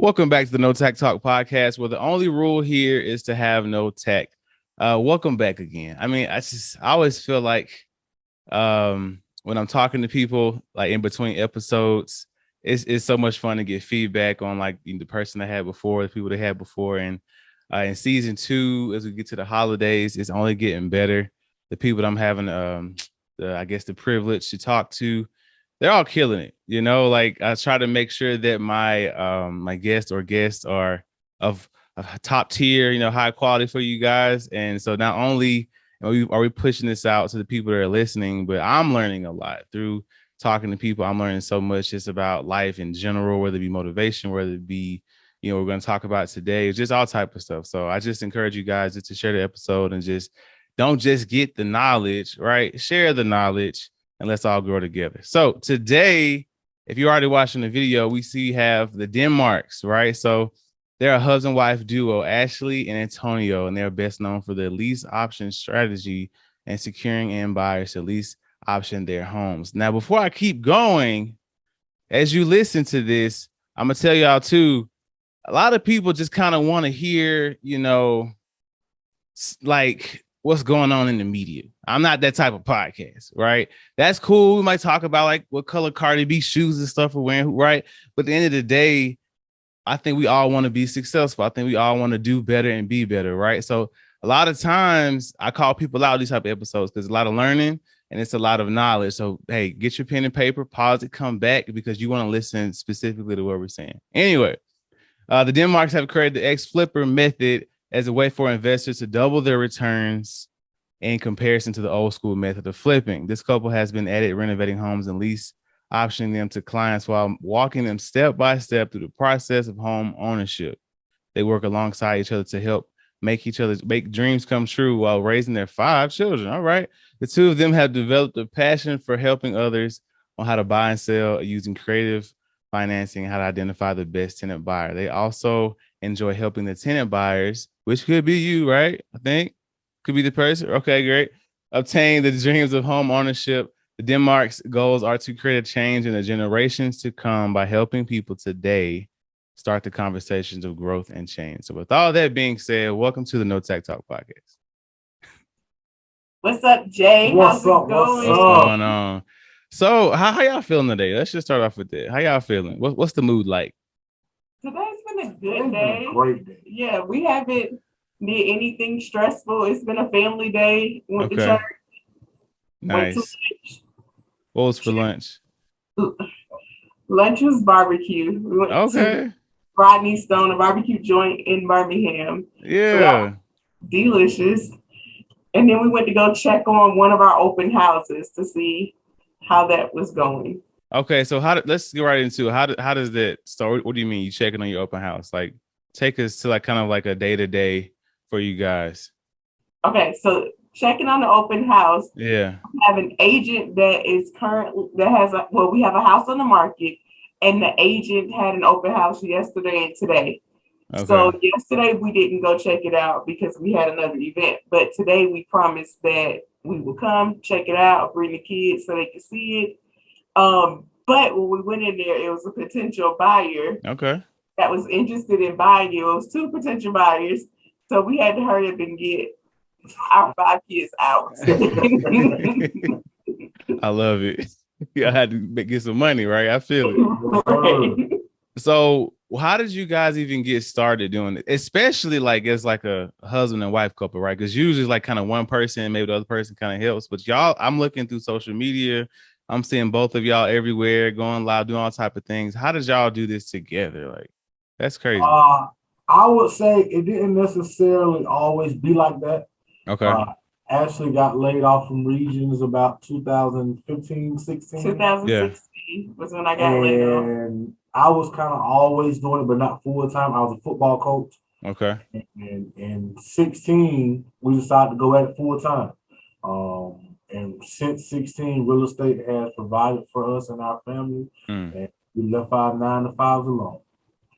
Welcome back to the No Tact Talk podcast, where the only rule here is to have no tact. Welcome back again. I mean, I always feel like when I'm talking to people, like in between episodes, it's so much fun to get feedback on like the person I had before, the people they had before, and in season 2, as we get to the holidays, it's only getting better. The people that I'm having, the privilege to talk to, they're all killing it. Like I try to make sure that my guests are of top tier, high quality for you guys. And so not only are we pushing this out to the people that are listening, but I'm learning a lot through talking to people. I'm learning so much just about life in general, whether it be motivation, whether it be, we're going to talk about today, just all type of stuff. So I just encourage you guys just to share the episode and just don't just get the knowledge, right? Share the knowledge and let's all grow together. So today, if you're already watching the video, we have the Denmarks, right? So they're a husband-wife duo, Ashley and Antonio, and they're best known for their lease option strategy and securing in buyers to lease option their homes. Now, before I keep going, as you listen to this, I'm going to tell y'all too, a lot of people just kind of want to hear, like what's going on in the media. I'm not that type of podcast, right? That's cool. We might talk about like what color Cardi B shoes and stuff are wearing, right? But at the end of the day, I think we all want to be successful. I think we all want to do better and be better, right? So a lot of times I call people out these type of episodes because a lot of learning and it's a lot of knowledge. So, hey, get your pen and paper, pause it, come back because you want to listen specifically to what we're saying. Anyway, the Denmarks have created the X-Flipper method as a way for investors to double their returns in comparison to the old school method of flipping. This couple has been at it renovating homes and lease optioning them to clients while walking them step by step through the process of home ownership. They work alongside each other to help make dreams come true while raising their 5 children. All right. The two of them have developed a passion for helping others on how to buy and sell using creative financing, how to identify the best tenant buyer. They also enjoy helping the tenant buyers, which could be you, right? I think could be the person. Okay, great. Obtain the dreams of home ownership. The Denmark's goals are to create a change in the generations to come by helping people today start the conversations of growth and change. So with all that being said, welcome to the No Tact Talk podcast. What's up, Jay? How's it going? What's going on? So how y'all feeling today? Let's just start off with that. How y'all feeling? What's the mood like? Today's been a good day. Great day. Yeah, we haven't did anything stressful. It's been a family day. Went to church. Nice. What was for lunch? Lunch was barbecue. We went to Rodney Stone, a barbecue joint in Birmingham. Yeah. So delicious. And then we went to go check on one of our open houses to see how that was going. Okay, so let's get right into it. How does that start? What do you mean you checking on your open house? Like take us to like kind of like a day-to-day for you guys. Okay, so checking on the open house. Yeah. We have an agent that we have a house on the market, and the agent had an open house yesterday and today. Okay. So yesterday we didn't go check it out because we had another event, but today we promised that we will come check it out, bring the kids so they can see it. But when we went in there, it was a potential buyer. Okay. That was interested in buying it. It was 2 potential buyers. So we had to hurry up and get our 5 kids out. I love it. I had to get some money, right? I feel it. Right. So how did you guys even get started doing it? Especially like as like a husband and wife couple, right? Because usually like kind of one person, maybe the other person kind of helps. But y'all, I'm looking through social media. I'm seeing both of y'all everywhere, going live, doing all type of things. How did y'all do this together? Like, that's crazy. I would say it didn't necessarily always be like that. Okay. Ashley got laid off from Regions about 2015, 16. 2016 was when I got laid off. And I was kind of always doing it, but not full time. I was a football coach. Okay. And in 16, we decided to go at it full time. And since 16, real estate has provided for us and our family. And we left our 9 to 5s alone.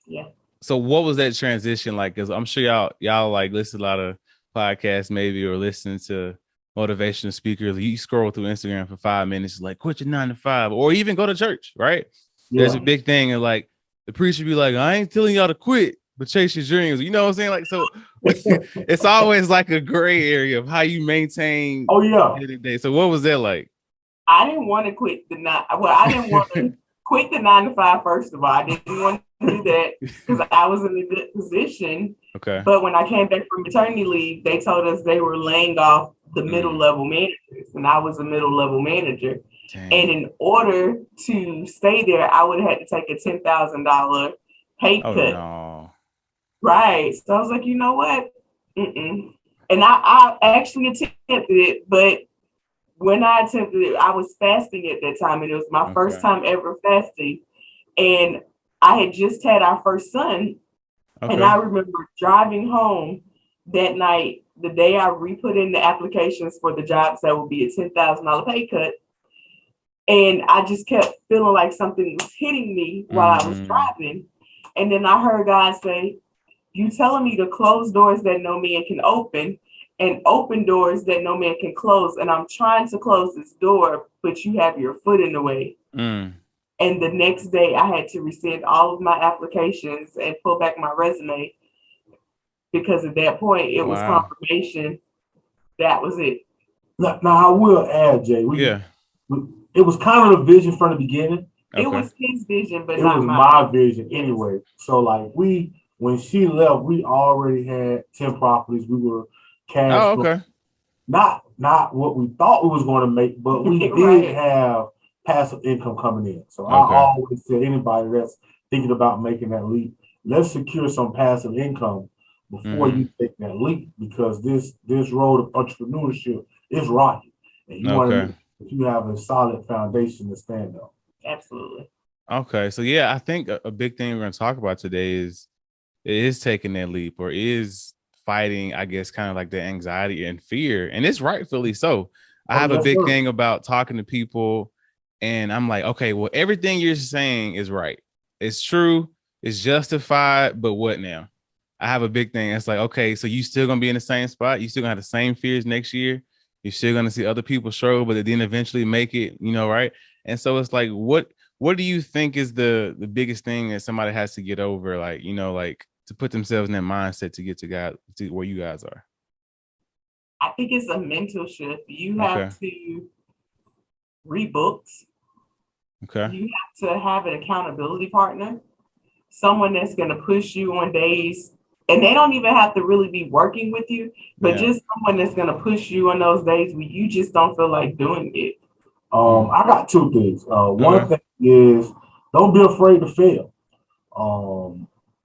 Yeah. So what was that transition like? Because I'm sure y'all like listen to a lot of podcasts maybe or listen to motivational speakers. You scroll through Instagram for 5 minutes, like quit your 9 to 5 or even go to church, right? Yeah. There's a big thing of like the preacher be like, I ain't telling y'all to quit, but chase your dreams. You know what I'm saying? Like, so it's always like a gray area of how you maintain. Oh yeah. Day. So what was that like? I didn't want to quit the nine. Well, I didn't want to quit the 9 to 5. First of all, I didn't want to do that because I was in a good position. Okay. But when I came back from maternity leave, they told us they were laying off the middle level managers, and I was a middle level manager. Dang. And in order to stay there, I would have had to take a $10,000 pay cut. No. Right. So I was like, you know what? And I actually attempted it, but when I attempted it, I was fasting at that time, and it was my first time ever fasting. And I had just had our first son. Okay. And I remember driving home that night, the day I re-put in the applications for the jobs that would be a $10,000 pay cut. And I just kept feeling like something was hitting me while I was driving. And then I heard God say, you telling me to close doors that no man can open and open doors that no man can close. And I'm trying to close this door, but you have your foot in the way. And the next day I had to rescind all of my applications and pull back my resume because at that point it was confirmation. That was it. Now I will add, Jay. It was kind of a vision from the beginning. Okay. It was his vision, but it not was mine. my vision anyway. So like when she left, we already had 10 properties. We were cash. Oh, okay. Not what we thought we was going to make, but we did have passive income coming in. So I always tell anybody that's thinking about making that leap, let's secure some passive income before you take that leap, because this road of entrepreneurship is rocky, and you want to make sure you have a solid foundation to stand on. Absolutely. Okay, so yeah, I think a big thing we're going to talk about today is taking that leap, or is fighting, I guess, kind of like the anxiety and fear, and it's rightfully so. I have a big thing about talking to people, and I'm like, okay, well, everything you're saying is right. It's true. It's justified. But what now? I have a big thing. It's like, okay, so you still going to be in the same spot. You still going to have the same fears next year. You're still going to see other people struggle, but then eventually make it, right? And so it's like, what do you think is the biggest thing that somebody has to get over? Like, like to put themselves in that mindset to get to where you guys are. I think it's a mental shift. You have to read books. Okay. You have to have an accountability partner, someone that's going to push you on days, and they don't even have to really be working with you, but just someone that's going to push you on those days where you just don't feel like doing it. I got two things. One thing is, don't be afraid to fail.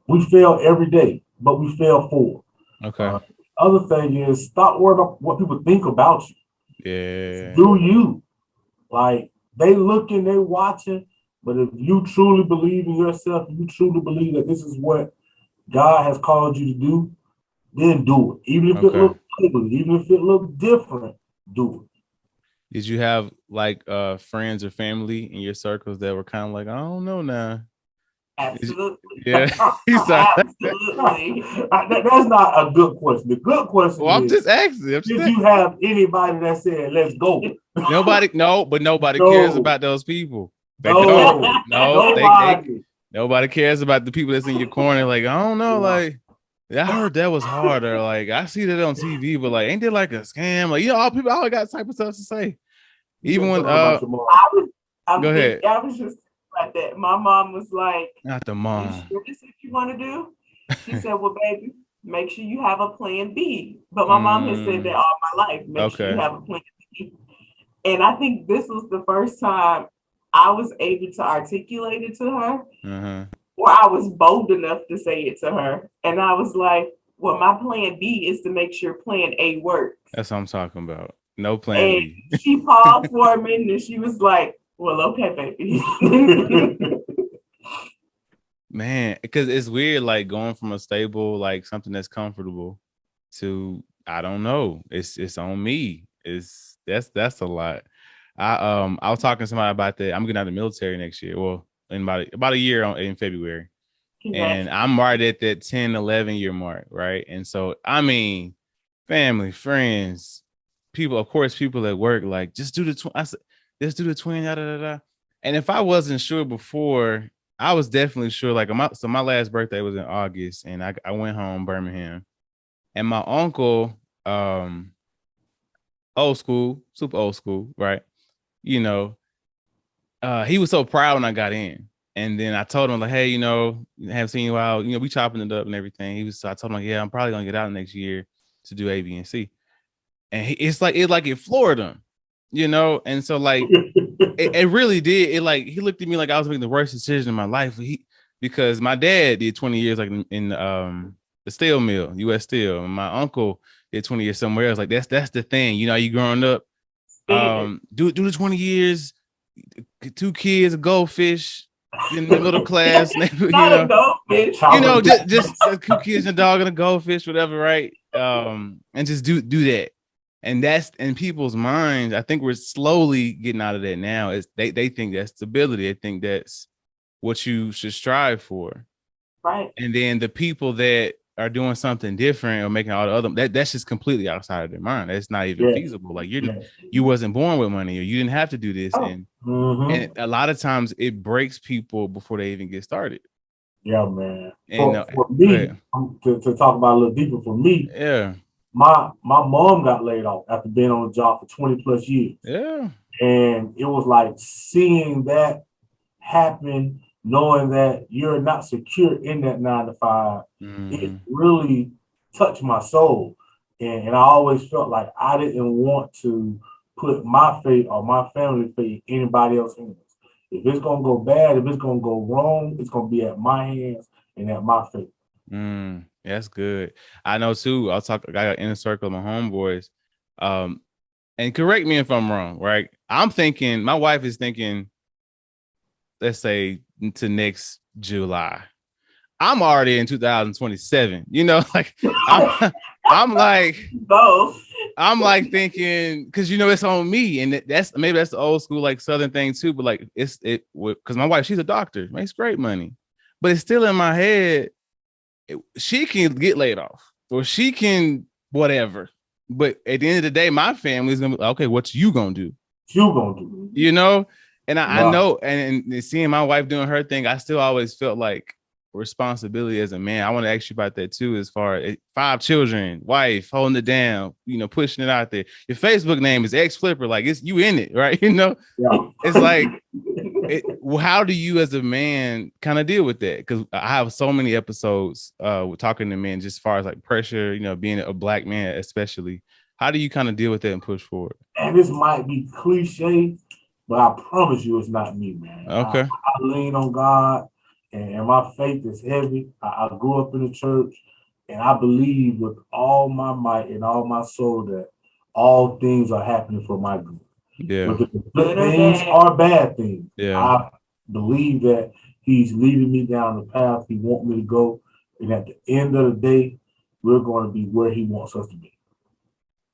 We fail every day, but we fail forward. Okay. Other thing is, stop worrying about what people think about you. Yeah. Do you. Like, they looking, they watching, but if you truly believe in yourself, you truly believe that this is what God has called you to do, then do it. Even if it looks ugly, even if it looks different, do it. Did you have like friends or family in your circles that were kind of like, I don't know now? Absolutely. Yeah. Absolutely. That's not a good question. The good question I'm just asking. Did you have anybody that said, let's go? Nobody cares about those people. Nobody cares about the people that's in your corner. Like, I don't know, like, I heard that was hard, or like, I see that on TV, but like, ain't there like a scam? Like, all people always got type of stuff to say. Even when go ahead. I was just like that. My mom was like, not the mom. You sure this is what you want to do? She said, well, baby, make sure you have a plan B. But my mom has said that all my life. Make sure you have a plan B. And I think this was the first time I was able to articulate it to her, or I was bold enough to say it to her. And I was like, well, my plan B is to make sure plan A works. That's what I'm talking about. No plan B. She paused for a minute and she was like, well, okay, baby. Man, because it's weird, like going from a stable, like something that's comfortable to, I don't know. It's on me. That's a lot. I was talking to somebody about that. I'm getting out of the military next year. Well, in about a year in February. And I'm right at that 10, 11 year mark, right? And so, I mean, family, friends, people, of course, people at work, like, just do the twin. I said, just do the twin, da, da, da, da. And if I wasn't sure before, I was definitely sure. Like my last birthday was in August, and I went home Birmingham, and my uncle, old school, super old school, right? You know, he was so proud when I got in. And then I told him like, hey, haven't seen you out. We chopping it up and everything. I told him like, yeah, I'm probably gonna get out next year to do A, B, and C. And it floored him, And so like, it really did. He looked at me like I was making the worst decision in my life. Because my dad did 20 years like in the steel mill, U.S. Steel, and my uncle did 20 years somewhere else. Like that's the thing, you growing up, do the 20 years, 2 kids, a goldfish in the middle class, Not a goldfish. just 2 kids, a dog, and a goldfish, whatever, right? And just do that. And that's in people's minds. I think we're slowly getting out of that now. They think that's stability. They think that's what you should strive for. Right. And then the people that are doing something different or making all the other that's just completely outside of their mind. That's not even feasible. Like you wasn't born with money, or you didn't have to do this. And a lot of times it breaks people before they even get started. Yeah, man. And for me, to talk about a little deeper, for me, my mom got laid off after being on the job for 20 plus years. Yeah. And it was like seeing that happen, knowing that you're not secure in that 9 to 5, it really touched my soul. And I always felt like I didn't want to put my faith or my family faith in anybody else's hands. If it's going to go bad, if it's going to go wrong, it's going to be at my hands and at my faith. That's good. I know too. I got an inner circle of my homeboys. And correct me if I'm wrong, right? I'm thinking, my wife is thinking, let's say to next July. I'm already in 2027. Like I'm like both. I'm like thinking, because it's on me, and that's the old school like Southern thing too. But like because my wife, she's a doctor, makes great money, but it's still in my head. She can get laid off, or she can whatever. But at the end of the day, my family's gonna be okay. What you gonna do? And I know, and seeing my wife doing her thing, I still always felt like responsibility as a man. I want to ask you about that too, as far as 5 children, wife, holding it down, pushing it out there. Your Facebook name is X Flipper, like it's you in it, right? It's like, how do you as a man kind of deal with that? Because I have so many episodes with talking to men, just as far as like pressure, being a black man, especially. How do you kind of deal with that and push forward? And this might be cliche, but I promise you it's not me, man. Okay. I lean on God, and my faith is heavy. I grew up in the church, and I believe with all my might and all my soul that all things are happening for my good. Yeah. Whether good things or bad things. Yeah. I believe that he's leading me down the path he wants me to go. And at the end of the day, we're going to be where he wants us to be.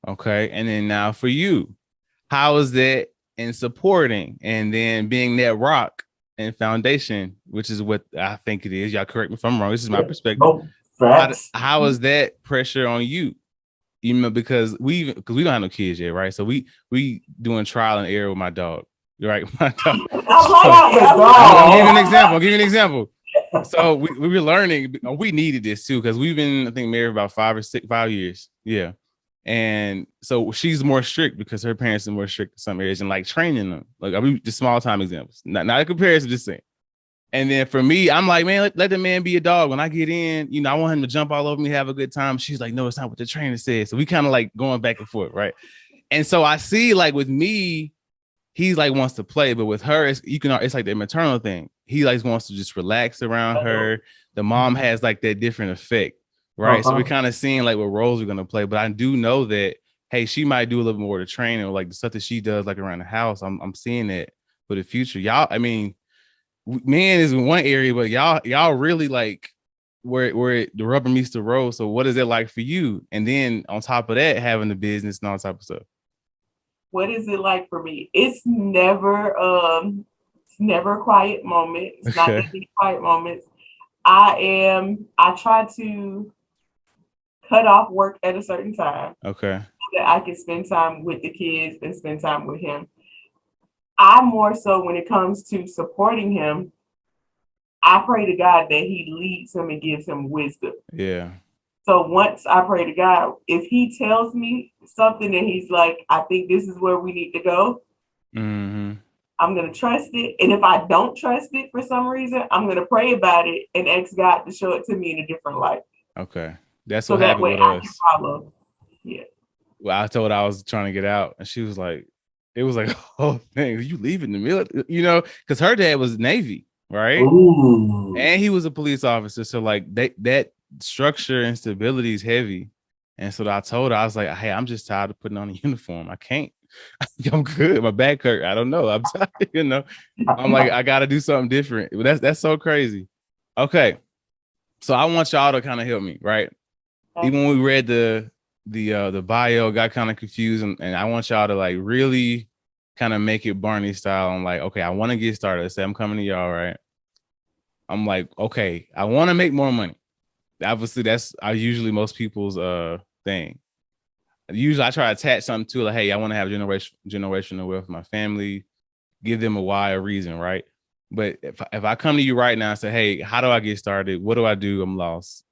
Okay. And then now for you, how is that in supporting and then being that rock and foundation, which is what I think it is? Y'all correct me if I'm wrong. This is my perspective. No, facts. How is that pressure on you? Because we don't have no kids yet, right? So we doing trial and error with my dog, right? My dog. I'll give you an example. So we were learning. We needed this too, because we've been, I think, married about 5 years. Yeah. And so she's more strict because her parents are more strict in some areas and like training them. Like, I mean, just small time examples, not a comparison, just saying. And then for me, I'm like, man, let the man be a dog. When I get in, I want him to jump all over me, have a good time. She's like, no, it's not what the trainer said. So we kind of like going back and forth, right? And so I see, like, with me, he's like wants to play, but with her, it's like the maternal thing. He like wants to just relax around her. The mom has like that different effect, right? So we're kind of seeing like what roles we're gonna play. But I do know that, hey, she might do a little more to training, or like the stuff that she does like around the house. I'm seeing that for the future. Y'all, I mean, men is in one area, but y'all really like where the rubber meets the road. So what is it like for you? And then on top of that, having the business and all type of stuff. What is it like for me? It's never a quiet moment. It's not gonna be quiet moments. I try to cut off work at a certain time. Okay. So that I can spend time with the kids and spend time with him. I more so, when it comes to supporting him, I pray to God that he leads him and gives him wisdom. Yeah. So once I pray to God, if he tells me something that he's like, I think this is where we need to go, I'm going to trust it. And if I don't trust it for some reason, I'm going to pray about it and ask God to show it to me in a different light. Okay. That's so what that happened way with I us. can follow. Yeah. Well, I told her I was trying to get out, and she was like, it was like, oh, thing, you leaving the military, because her dad was Navy, right? Ooh. And he was a police officer. So like that structure and stability is heavy. And so I told her, I was like, hey, I'm just tired of putting on a uniform. I can't. I'm good. My back hurt. I don't know. I'm tired, I'm like, I got to do something different. That's so crazy. Okay. So I want y'all to kind of help me, right? Okay. Even when we read the bio, got kind of confused, and I want y'all to like really kind of make it Barney style. I'm like, okay, I want to get started. Let's say I'm coming to y'all, right? I'm like, okay, I want to make more money. Obviously, that's usually most people's thing. Usually I try to attach something to like, hey, I want to have generational wealth for my family, give them a why, a reason, right? But if I come to you right now and say, hey, how do I get started? What do I do? I'm lost.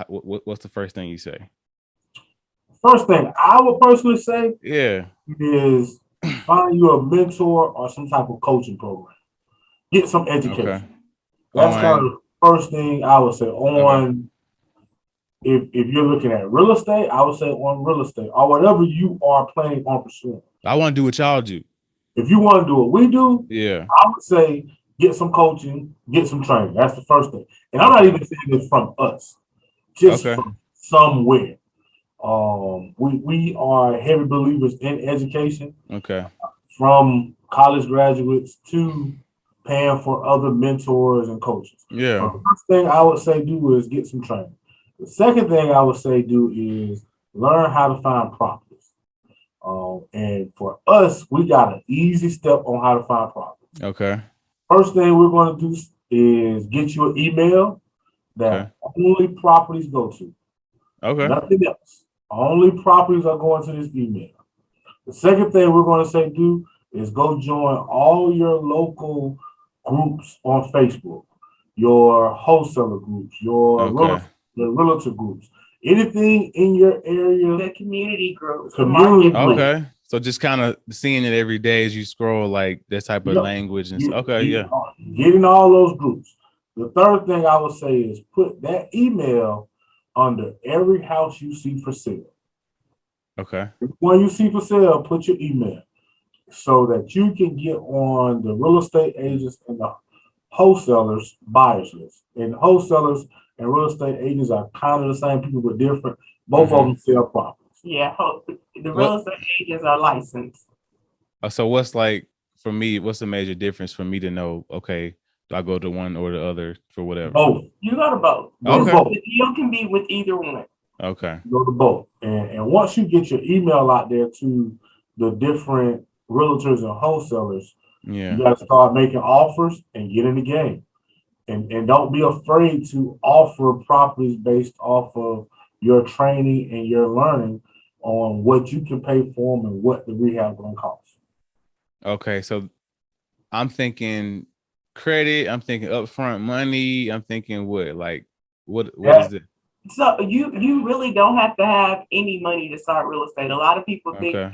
What's the first thing you say? First thing I would personally say is find you a mentor or some type of coaching program. Get some education. Okay. That's kind of the first thing I would say on. Okay. If you're looking at real estate, I would say on real estate or whatever you are planning on pursuing. I want to do what y'all do. If you want to do what we do, I would say get some coaching, get some training. That's the first thing. And I'm not even saying this from us, just from somewhere. We are heavy believers in education. Okay. From college graduates to paying for other mentors and coaches. Yeah. The first thing I would say do is get some training. The second thing I would say do is learn how to find properties. And for us, we got an easy step on how to find properties. Okay. First thing we're going to do is get you an email that only properties go to. Okay. Nothing else. Only properties are going to this email. The second thing we're going to say do is go join all your local groups on Facebook, your wholesaler groups, your realtor groups, anything in your area. The community groups. Okay. So just kind of seeing it every day as you scroll, like this type of language and stuff. Okay, Getting all those groups. The third thing I would say is put that email under every house you see for sale. Okay. When you see for sale, put your email so that you can get on the real estate agents and the wholesalers buyers list. And wholesalers and real estate agents are kind of the same people, but different. Both of them sell properties. Yeah, the real estate agents are licensed. So what's like for me? What's the major difference for me to know? Okay, do I go to one or the other for whatever? Both. You go to both. Okay. The deal can be with either one. Okay. Go to both. And once you get your email out there to the different realtors and wholesalers, you got to start making offers and get in the game. And don't be afraid to offer properties based off of your training and your learning on what you can pay for them and what the rehab going to cost. Okay, so I'm thinking credit. I'm thinking upfront money. I'm thinking what is it? So you really don't have to have any money to start real estate. A lot of people think that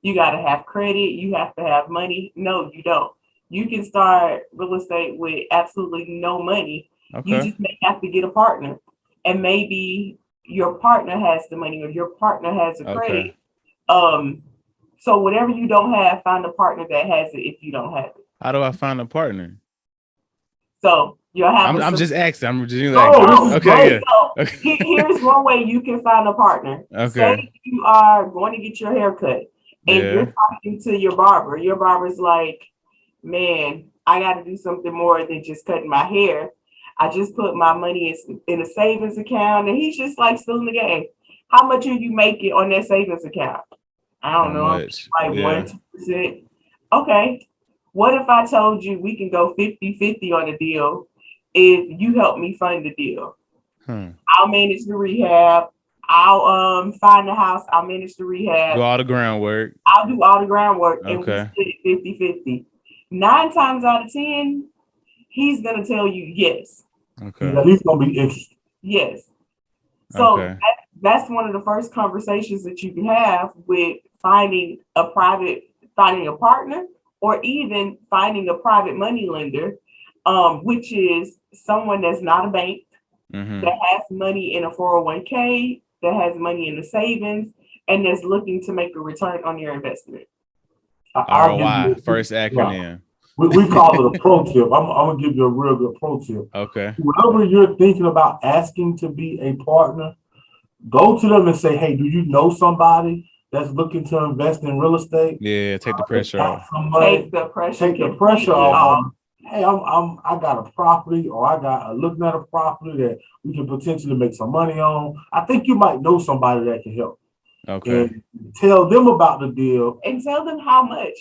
you got to have credit, you have to have money. No, you don't. You can start real estate with absolutely no money. Okay. You just may have to get a partner, and maybe your partner has the money or your partner has the credit. So whatever you don't have, find a partner that has it if you don't have it. How do I find a partner? So you'll have. I'm just asking. I'm just okay. So here's one way you can find a partner. Okay. Say you are going to get your hair cut, and you're talking to your barber. Your barber's like, "Man, I got to do something more than just cutting my hair. I just put my money in a savings account," and he's just like still in the game. How much are you making on that savings account? I don't know, like 1-2%. Okay. What if I told you we can go 50-50 on the deal if you help me fund the deal? I'll manage the rehab. I'll find the house. I'll manage the rehab. Do all the groundwork. I'll do all the groundwork. And we split it 50-50. 9 times out of 10, he's gonna tell you yes. Okay. He's at least gonna be interested. Yes. So Okay. that's one of the first conversations that you can have with finding a partner, or even finding a private money lender, which is someone that's not a bank, that has money in a 401k, that has money in the savings, and that's looking to make a return on your investment. ROI, first acronym. Yeah. We call it a pro tip. I'm gonna give you a real good pro tip. Okay. Whenever you're thinking about asking to be a partner, go to them and say, "Hey, do you know somebody that's looking to invest in real estate?" Yeah, take the pressure off. Take the pressure off. Hey, I got a property, or looking at a property that we can potentially make some money on. I think you might know somebody that can help. Okay. And tell them about the deal. And tell them how much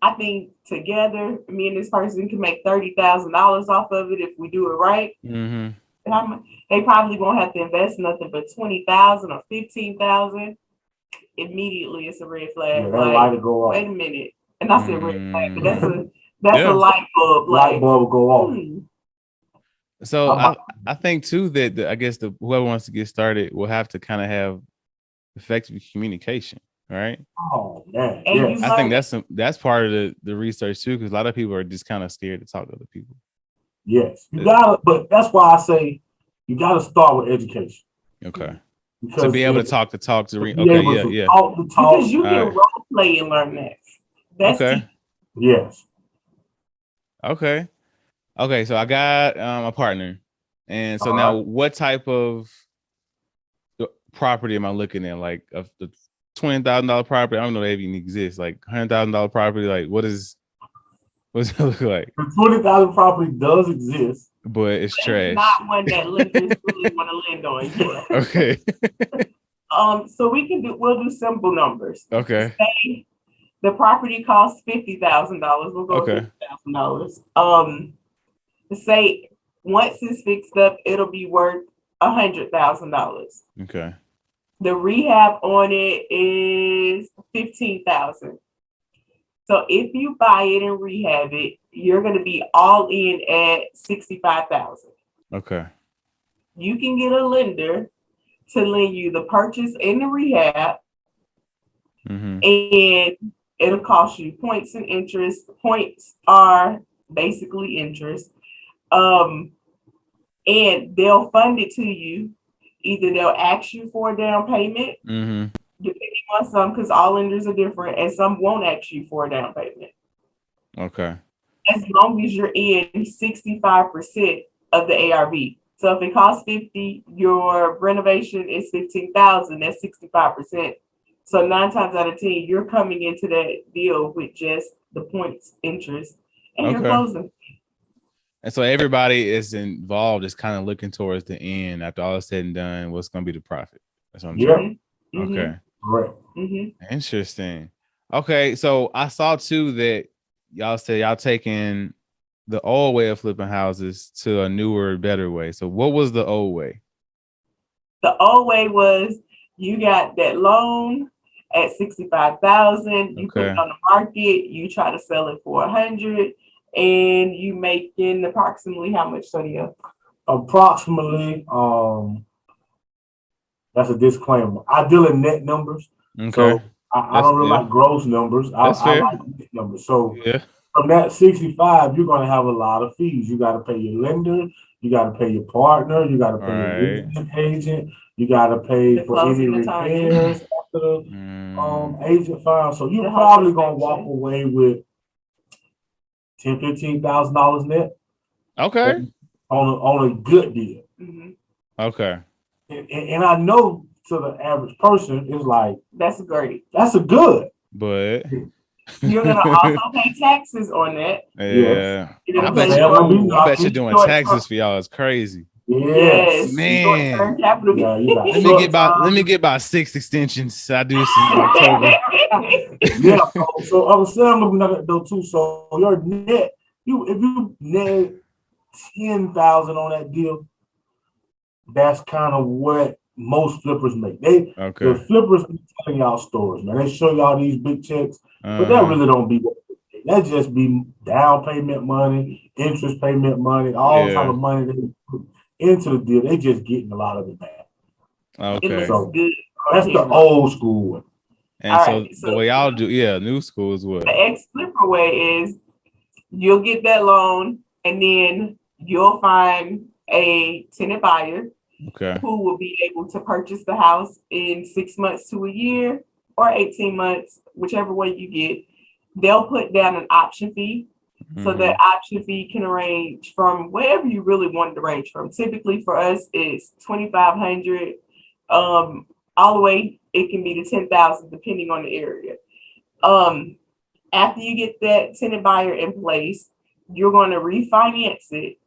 I think together, me and this person can make $30,000 off of it if we do it right. They probably won't have to invest nothing but $20,000 or $15,000. Immediately, it's a red flag. Yeah, that light will go off. Wait a minute, and I said red flag, but that's a light bulb. Light bulb will go off. So I think too that I guess whoever wants to get started will have to kind of have effective communication, right? Oh man, yes. I think that's part of the research too, because a lot of people are just kind of scared to talk to other people. Yes, you gotta, but that's why I say you gotta start with education. Okay. Because to be able to talk. Talk, because you can role play and learn that. That's okay. Yes. Okay. So I got a partner, and so now, what type of property am I looking at? Like the $20,000 property? I don't know if it even exists. Like $100,000 property. Like what's it look like? The $20,000 property does exist, but it's trash. It's not one that lenders really want to lend on. Yeah. Okay. So we'll do simple numbers. Okay. Say the property costs $50,000. We'll go $50,000. Say once it's fixed up, it'll be worth $100,000. Okay. The rehab on it is $15,000. So if you buy it and rehab it, you're going to be all in at $65,000. Okay. You can get a lender to lend you the purchase and the rehab, and it'll cost you points and interest. Points are basically interest, and they'll fund it to you. Either they'll ask you for a down payment, depending on some, because all lenders are different, and some won't ask you for a down payment. Okay. As long as you're in 65% of the ARV. So if it costs $50,000, your renovation is $15,000. That's 65%. So 9 times out of 10, you're coming into that deal with just the points, interest, and you're closing. And so everybody is involved, is kind of looking towards the end. After all is said and done, what's going to be the profit? That's what I'm saying. Okay. Right. Interesting. Okay, so I saw too that y'all said y'all taking the old way of flipping houses to a newer, better way. So what was the old way? The old way was you got that loan at $65,000. You put it on the market. You try to sell it for $100,000, and you making approximately how much, Sonia? Approximately. That's a disclaimer. I deal in net numbers, so I don't really like gross numbers. I like net numbers. So from that 65, you're going to have a lot of fees. You got to pay your lender, you got to pay your partner, you got to pay your real estate agent, you got to pay for any repairs after the agent file. So you're probably going to walk away with $10,000-$15,000 net. Okay. On a good deal. Okay. And I know to the average person, it's like, that's great. That's a good. But you're going to also pay taxes on that. Yeah. Yes. I bet you doing taxes for y'all is crazy. Yes. Man. Let me get about 6 extensions. I do some October. So I was saying I'm looking at it though too. So your net, if you net 10,000 on that deal, that's kind of what most flippers make. The flippers be telling y'all stories, man. They show y'all these big checks, but that really don't be what that just be down payment money, interest payment money, all type of money they put into the deal. They just getting a lot of it back. It Okay. looks good. That's the old school one. And so the way y'all do, new school is what? The ex-flipper way is you'll get that loan and then you'll find a tenant buyer who will be able to purchase the house in 6 months to a year or 18 months, whichever way you get. They'll put down an option fee. So that option fee can range from wherever you really want it to range from. Typically for us, it's $2,500. All the way, it can be to $10,000 depending on the area. After you get that tenant buyer in place, you're going to refinance it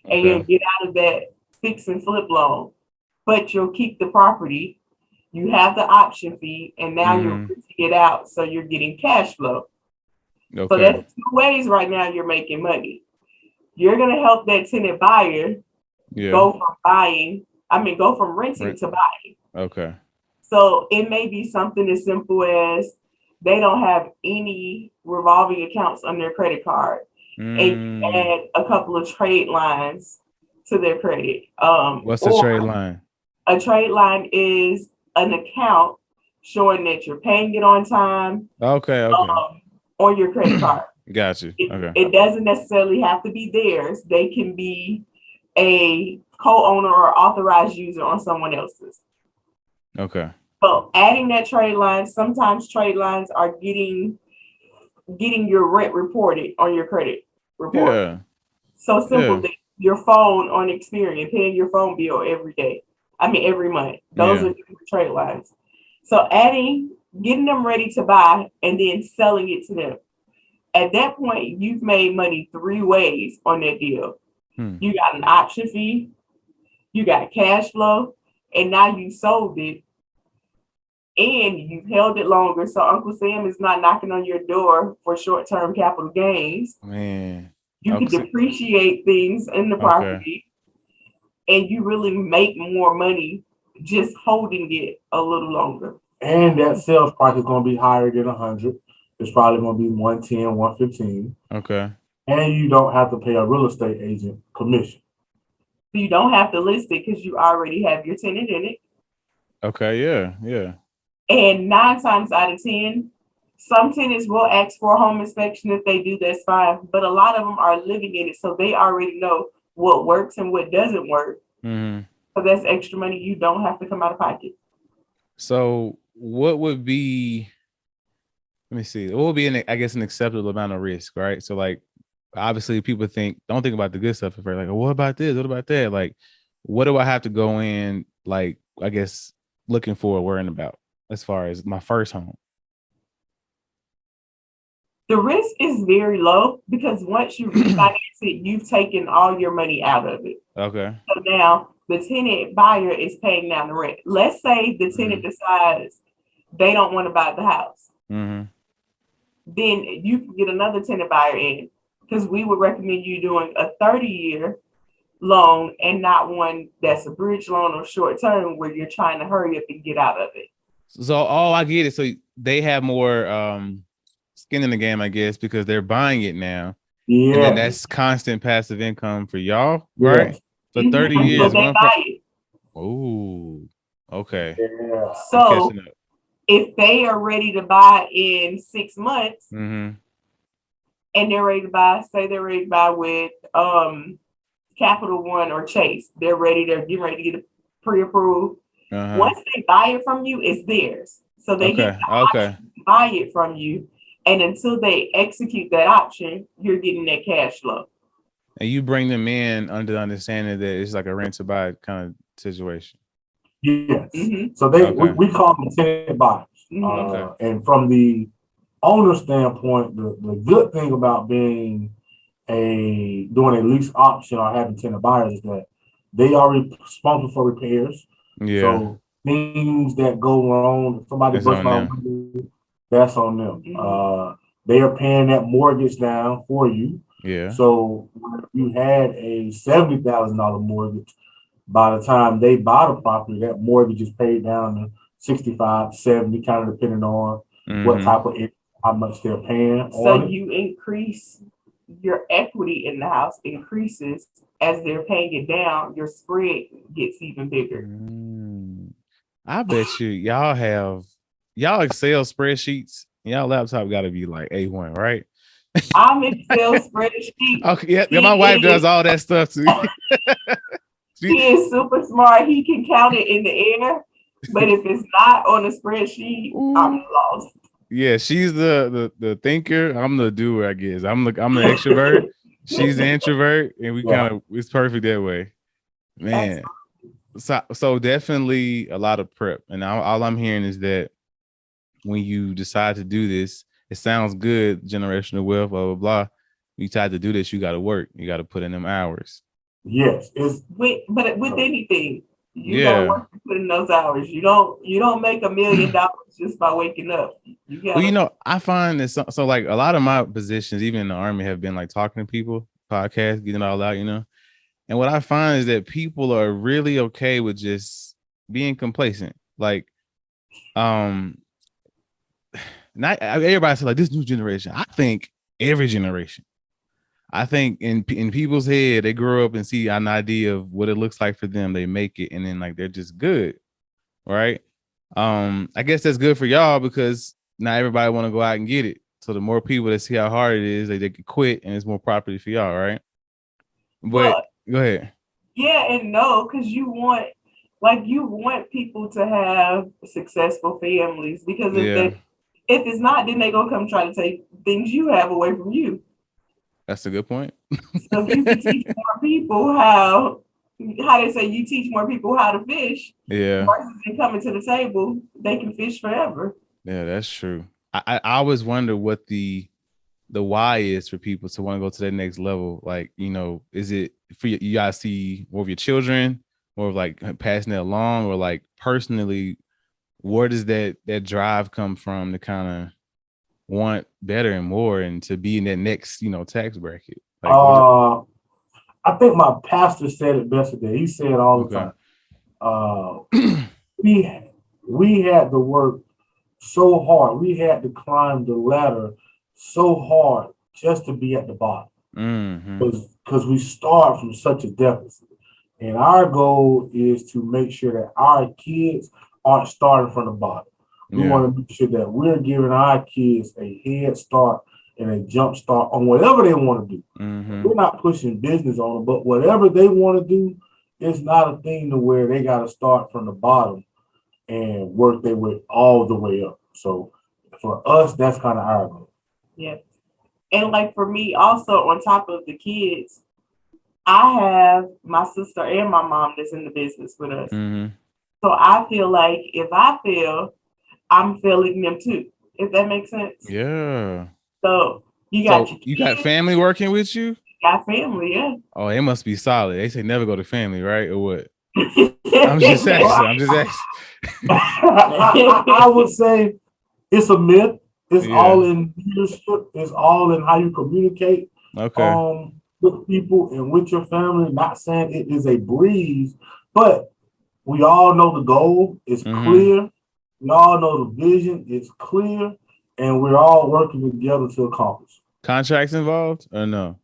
and you'll get out of that fix and flip loan, but you'll keep the property. You have the option fee, and now you're renting it out, so you're getting cash flow. So that's 2 ways right now you're making money. You're going to help that tenant buyer go from renting to buying. Okay. So it may be something as simple as they don't have any revolving accounts on their credit card. And you add a couple of trade lines to their credit. What's a trade line? A trade line is an account showing that you're paying it on time. Okay. On your credit card. Got you. It doesn't necessarily have to be theirs. They can be a co-owner or authorized user on someone else's. Okay. So adding that trade line, sometimes trade lines are getting your rent reported on your credit report. Yeah. So simple that your phone on Experian, paying your phone bill every month. Those are your trade lines. So getting them ready to buy and then selling it to them. At that point, you've made money 3 ways on that deal. You got an option fee, you got cash flow, and now you sold it and you've held it longer. So Uncle Sam is not knocking on your door for short-term capital gains. Man. You can depreciate things in the property and you really make more money just holding it a little longer. And that sales price is going to be higher than 100. It's probably going to be 110, 115. Okay. And you don't have to pay a real estate agent commission. You don't have to list it because you already have your tenant in it. Okay, yeah. And 9 times out of 10, some tenants will ask for a home inspection. If they do, that's fine. But a lot of them are living in it, so they already know what works and what doesn't work. So that's extra money you don't have to come out of pocket. So what would be, let me see, what would be, an acceptable amount of risk, right? So like, obviously people don't think about the good stuff at first. Like, what about this? What about that? Like, what do I have to go in, like, I guess, looking for or worrying about as far as my first home? The risk is very low because once you refinance it, you've taken all your money out of it. Okay. So now the tenant buyer is paying down the rent. Let's say the tenant decides they don't want to buy the house. Then you can get another tenant buyer in, because we would recommend you doing a 30-year loan and not one that's a bridge loan or short term where you're trying to hurry up and get out of it. So I get it. So they have more skin in the game, I guess, because they're buying it now. Yeah. And then that's constant passive income for y'all, right? So 30 years. So they buy it. Oh, okay. Yeah. So if they are ready to buy in 6 months and they're ready to buy, say they're ready to buy with Capital One or Chase, they're getting ready to get it pre-approved. Once they buy it from you, it's theirs. So they get the option to buy it from you. And until they execute that option, you're getting that cash flow. And you bring them in under the understanding that it's like a rent to buy kind of situation. Yes. So we call them tenant buyers. And from the owner standpoint, the good thing about doing a lease option or having tenant buyers is that they are responsible for repairs. Yeah. So things that go wrong, somebody busts my window, that's on them. They are paying that mortgage down for you. Yeah. So if you had a $70,000 mortgage, by the time they buy the property, that mortgage is paid down to 65, 70, kind of depending on what type of how much they're paying. So you increase your equity in the house increases as they're paying it down. Your spread gets even bigger. I bet y'all Excel spreadsheets. Y'all laptop got to be like A1, right? I'm Excel spreadsheet. Okay, yeah, my wife does all that stuff too. He is super smart. He can count it in the air, but if it's not on the spreadsheet, I'm lost. Yeah, she's the thinker. I'm the doer, I guess. I'm the extrovert. She's the introvert, and we kind of it's perfect that way, man. So definitely a lot of prep, and all I'm hearing is that when you decide to do this, it sounds good, generational wealth, blah blah blah. You decide to do this, you got to work. You got to put in them hours. Yes, but with anything, you gotta work to put in those hours. You don't make $1 million just by waking up. I find that so like a lot of my positions, even in the Army, have been like talking to people, podcasts, getting it all out, And what I find is that people are really okay with just being complacent. Like, not everybody says like this new generation. I think every generation. I think in people's head, they grow up and see an idea of what it looks like for them. They make it, and then like they're just good, right? I guess that's good for y'all because not everybody want to go out and get it. So the more people that see how hard it is, they can quit, and it's more property for y'all, right? But go ahead. Yeah and no, because you want people to have successful families because if it's not, then they're gonna come try to take things you have away from you. That's a good point. So if you can teach more people how they say you teach more people how to fish, versus them coming to the table, they can fish forever. Yeah, that's true. I always wonder what the why is for people to want to go to that next level. Like, is it for you guys see more of your children, more of like passing it along, or like personally, where does that drive come from to kind of want better and more and to be in that next, tax bracket? Like, I think my pastor said it best today. He said all the time, we had to work so hard. We had to climb the ladder so hard just to be at the bottom. Because we start from such a deficit. And our goal is to make sure that our kids aren't starting from the bottom. We want to make sure that we're giving our kids a head start and a jump start on whatever they want to do. We're not pushing business on them, but whatever they want to do, it's not a thing to where they got to start from the bottom and work their way all the way up. So for us, that's kind of our goal. Yeah. And like for me also, on top of the kids, I have my sister and my mom that's in the business with us. So I feel like if I fail, I'm failing them too, if that makes sense. Yeah. So you got family working with you? Got family, yeah. Oh, it must be solid. They say never go to family, right? Or what? I'm just asking. I would say it's a myth. It's all in leadership. It's all in how you communicate with people and with your family. Not saying it is a breeze, but we all know the goal is clear. We all know the vision is clear, and we're all working together to accomplish. Contracts involved or no?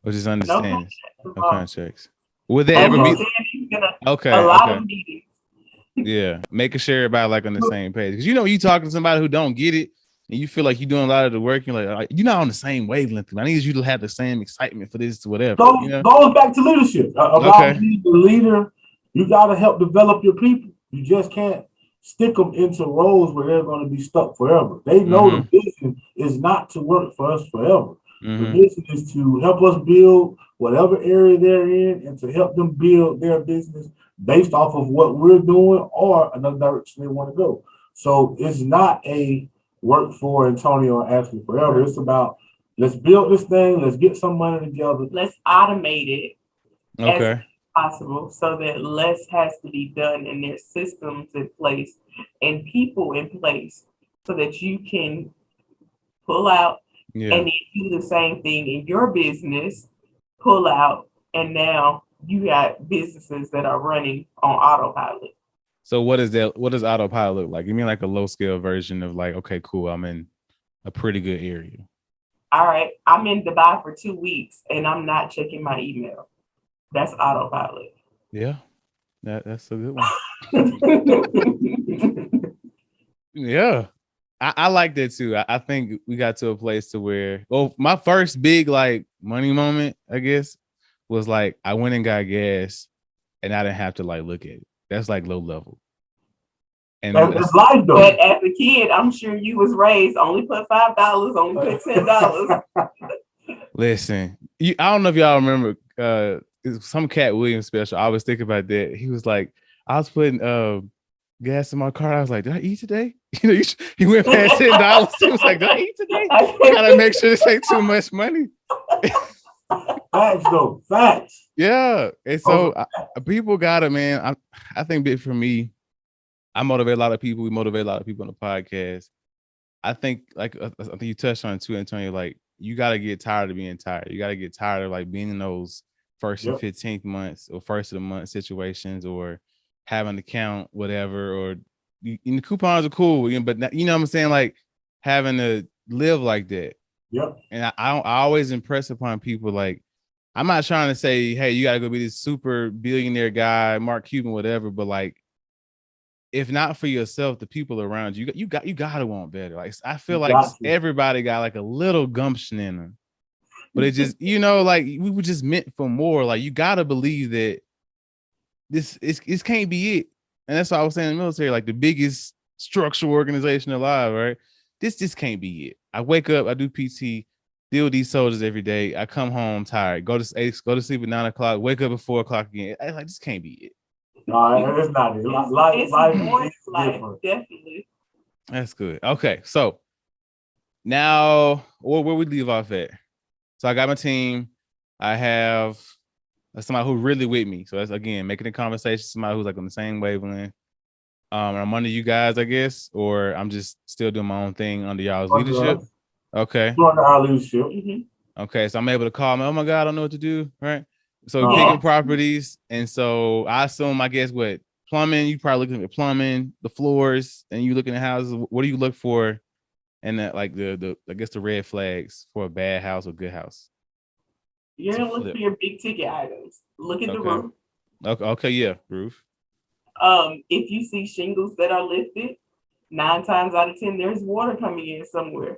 Or just understanding? No contracts. Would they ever be? Okay. A lot of meetings. Yeah, making sure everybody like on the same page. Because you talking to somebody who don't get it, and you feel like you're doing a lot of the work. You're like you're not on the same wavelength. I need you to have the same excitement for this, whatever. Going back to leadership, about being the leader, you got to help develop your people. You just can't stick them into roles where they're going to be stuck forever. They know the vision is not to work for us forever. The vision is to help us build whatever area they're in and to help them build their business based off of what we're doing or another direction they want to go. So it's not a work for Antonio and Ashley forever. It's about let's build this thing, let's get some money together. Let's automate it as possible so that less has to be done and there's systems in place and people in place so that you can pull out and then do the same thing in your business, pull out, and now you got businesses that are running on autopilot. So what is that? What does autopilot look like? You mean like a low scale version of like, okay, cool, I'm in a pretty good area. All right, I'm in Dubai for 2 weeks and I'm not checking my email. That's autopilot. Yeah, that's a good one. Yeah, I like that too. I think we got to a place to where, well, my first big like money moment, I guess, was like I went and got gas, and I didn't have to like look at it. That's like low level. And that's life though. But as a kid, I'm sure you was raised only put $5, only put $10. Listen, I don't know if y'all remember some Cat Williams special. I was thinking about that. He was like, I was putting gas in my car. I was like, did I eat today? You know, he went past $10. He was like, did I eat today? I gotta make sure this ain't too much money. Facts though, facts. Yeah, and so people got it, man. I think big for me, I motivate a lot of people. We motivate a lot of people on the podcast. I think, like, I think you touched on it too, Antonio. Like, you got to get tired of being tired. You got to get tired of like being in those first and 15th months or first of the month situations, or having to count whatever. Or the coupons are cool, but you know what I'm saying? Like having to live like that. Yep. And I always impress upon people. Like, I'm not trying to say, hey, you got to go be this super billionaire guy, Mark Cuban, whatever. But like, if not for yourself, the people around you, you got to want better. Like, I feel like everybody got like a little gumption in them, but it just, like we were just meant for more. Like, you got to believe that this can't be it. And that's why I was saying in the military, like the biggest structural organization alive, right? This can't be it. I wake up, I do PT, deal with these soldiers every day. I come home tired, go to sleep at 9 o'clock, wake up at 4 o'clock again. I like, this can't be it. No, it's not it. Life is different. Definitely. That's good. Okay, so now where we leave off at? So I got my team. I have somebody who really with me. So that's, again, making a conversation, somebody who's like on the same wavelength. I'm under you guys, I guess, or I'm just still doing my own thing under y'all's leadership. Okay. Under our leadership. Mm-hmm. Okay, so I'm able to call me. Oh my God, I don't know what to do. Right. So picking properties, and so I assume, I guess, what plumbing? You probably looking at plumbing, the floors, and you looking at houses. What do you look for? And that, like the I guess the red flags for a bad house or good house. You're gonna look for your big ticket items. Look at the roof. Okay, yeah, roof. If you see shingles that are lifted, 9 times out of 10, there's water coming in somewhere,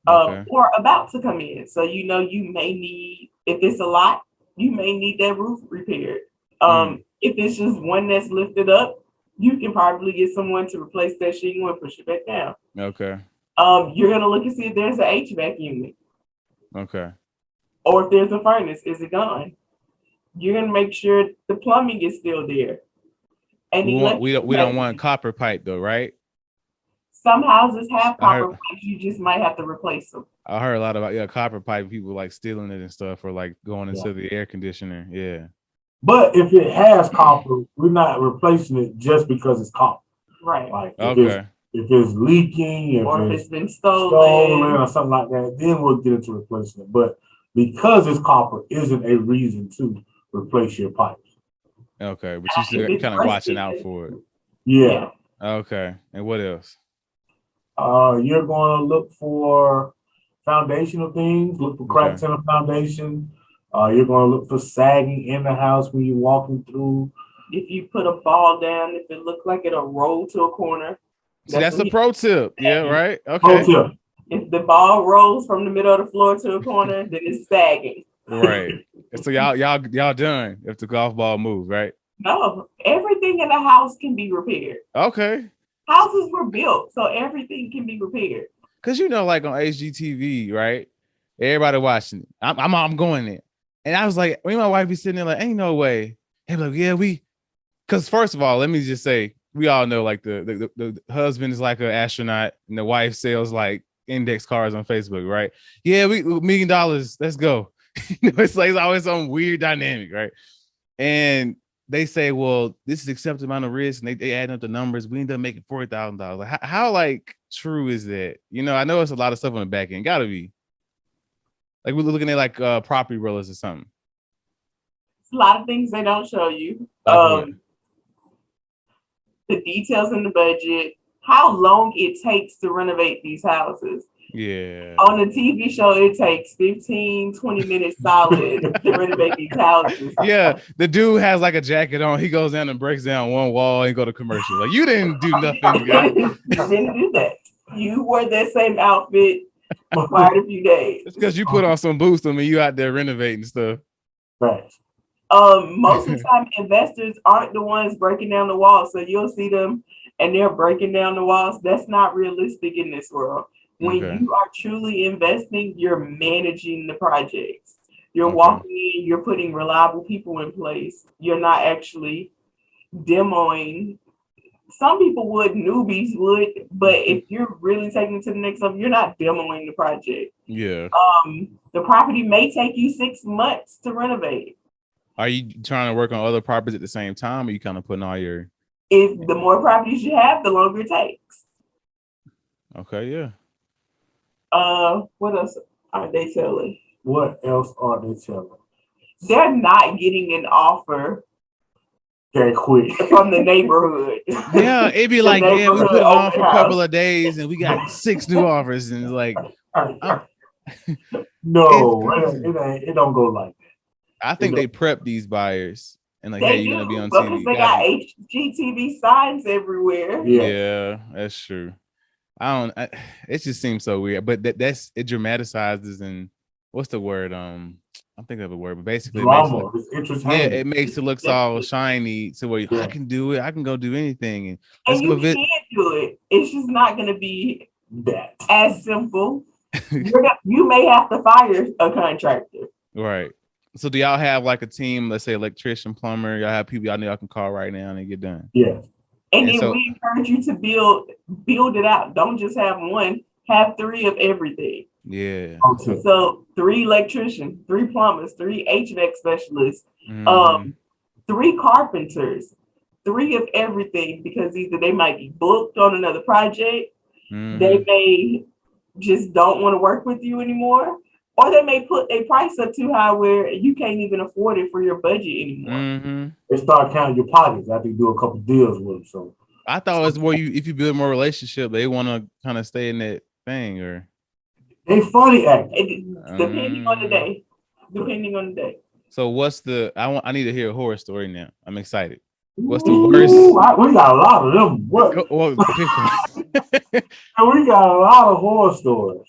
or about to come in. So you may need, if it's a lot, you may need that roof repaired. If it's just one that's lifted up, you can probably get someone to replace that shingle and push it back down. Okay. You're gonna look and see if there's an HVAC unit. Okay. Or if there's a furnace, is it gone? You're gonna make sure the plumbing is still there. And we don't want copper pipe though, right? Some houses have copper pipes. You just might have to replace them. I heard a lot about copper pipe, people like stealing it and stuff, or like going into the air conditioner. Yeah. But if it has copper, we're not replacing it just because it's copper. Right. Like if it's leaking, or if it's been stolen or something like that, then we'll get into replacing it. But because it's copper isn't a reason to replace your pipes. Okay, but you still kind of watching out for it. Yeah. Okay, and what else? You're going to look for foundational things. Look for cracks in the foundation. You're going to look for sagging in the house when you're walking through. If you put a ball down, if it looks like it'll roll to a corner. That's the pro tip. Yeah, right. Okay. Pro tip. If the ball rolls from the middle of the floor to a corner, then it's sagging. Right. So y'all done if the golf ball moves, right? No, everything in the house can be repaired. Okay. Houses were built, so everything can be repaired. Cause like on HGTV, right? Everybody watching it. I'm going there, and I was like, when my wife be sitting there like, ain't no way. Hey, like, yeah, because first of all, let me just say, we all know like the husband is like an astronaut, and the wife sells like index cards on Facebook, right? Yeah, we $1 million. Let's go. It's like, it's always some weird dynamic, right? And they say, well, this is acceptable amount of risk, and they add up the numbers. We end up making $40,000. Like, how like true is that? I know it's a lot of stuff on the back end. Gotta be. Like, we're looking at like property rollers or something. It's a lot of things they don't show you. The details in the budget, how long it takes to renovate these houses. Yeah. On a TV show, it takes 15, 20 minutes solid to renovate these houses. Yeah, the dude has like a jacket on. He goes down and breaks down one wall and go to commercial. Like, you didn't do nothing, guy. You didn't do that. You wore that same outfit quite a few days. It's because you put on some boots and you out there renovating stuff. Right. Most of the time, investors aren't the ones breaking down the walls. So you'll see them and they're breaking down the walls. That's not realistic in this world. When you are truly investing, you're managing the projects. You're walking in, you're putting reliable people in place. You're not actually demoing. Some people would, newbies would, but if you're really taking it to the next level, you're not demoing the project. Yeah. The property may take you 6 months to renovate. Are you trying to work on other properties at the same time, or you kind of putting all your? If the more properties you have, the longer it takes. Okay, yeah. What else are they selling? What else are they selling? They're not getting an offer that quick from the neighborhood. Yeah, it'd be like, yeah, we put it on for a couple of days and we got 6 new offers, and it's like, no, it don't go like that. I think they prep these buyers and like, they hey, you're gonna be on because TV. They got HGTV signs everywhere. Yeah, that's true. It just seems so weird, but that's it dramatizes, and what's the word? I'm thinking of a word, but basically it makes it look all shiny to where I can do it. I can go do anything, and you can do it. It's just not going to be that as simple. You may have to fire a contractor. Right. So do y'all have like a team? Let's say electrician, plumber. Y'all have people y'all know y'all can call right now and get done. Yeah. And then we encourage you to build it out. Don't just have one. Have 3 of everything. Yeah. Okay. So 3 electricians, 3 plumbers, 3 HVAC specialists, 3 carpenters, 3 of everything, because either they might be booked on another project, they may just don't want to work with you anymore, or they may put a price up too high where you can't even afford it for your budget anymore. They start counting your pockets after you do a couple deals with them. So I thought it was more if you build more relationship, they want to kind of stay in that thing, or they funny act. Depending on the day. Depending on the day. So what's I need to hear a horror story now. I'm excited. What's the worst? We got a lot of them. What? We got a lot of horror stories.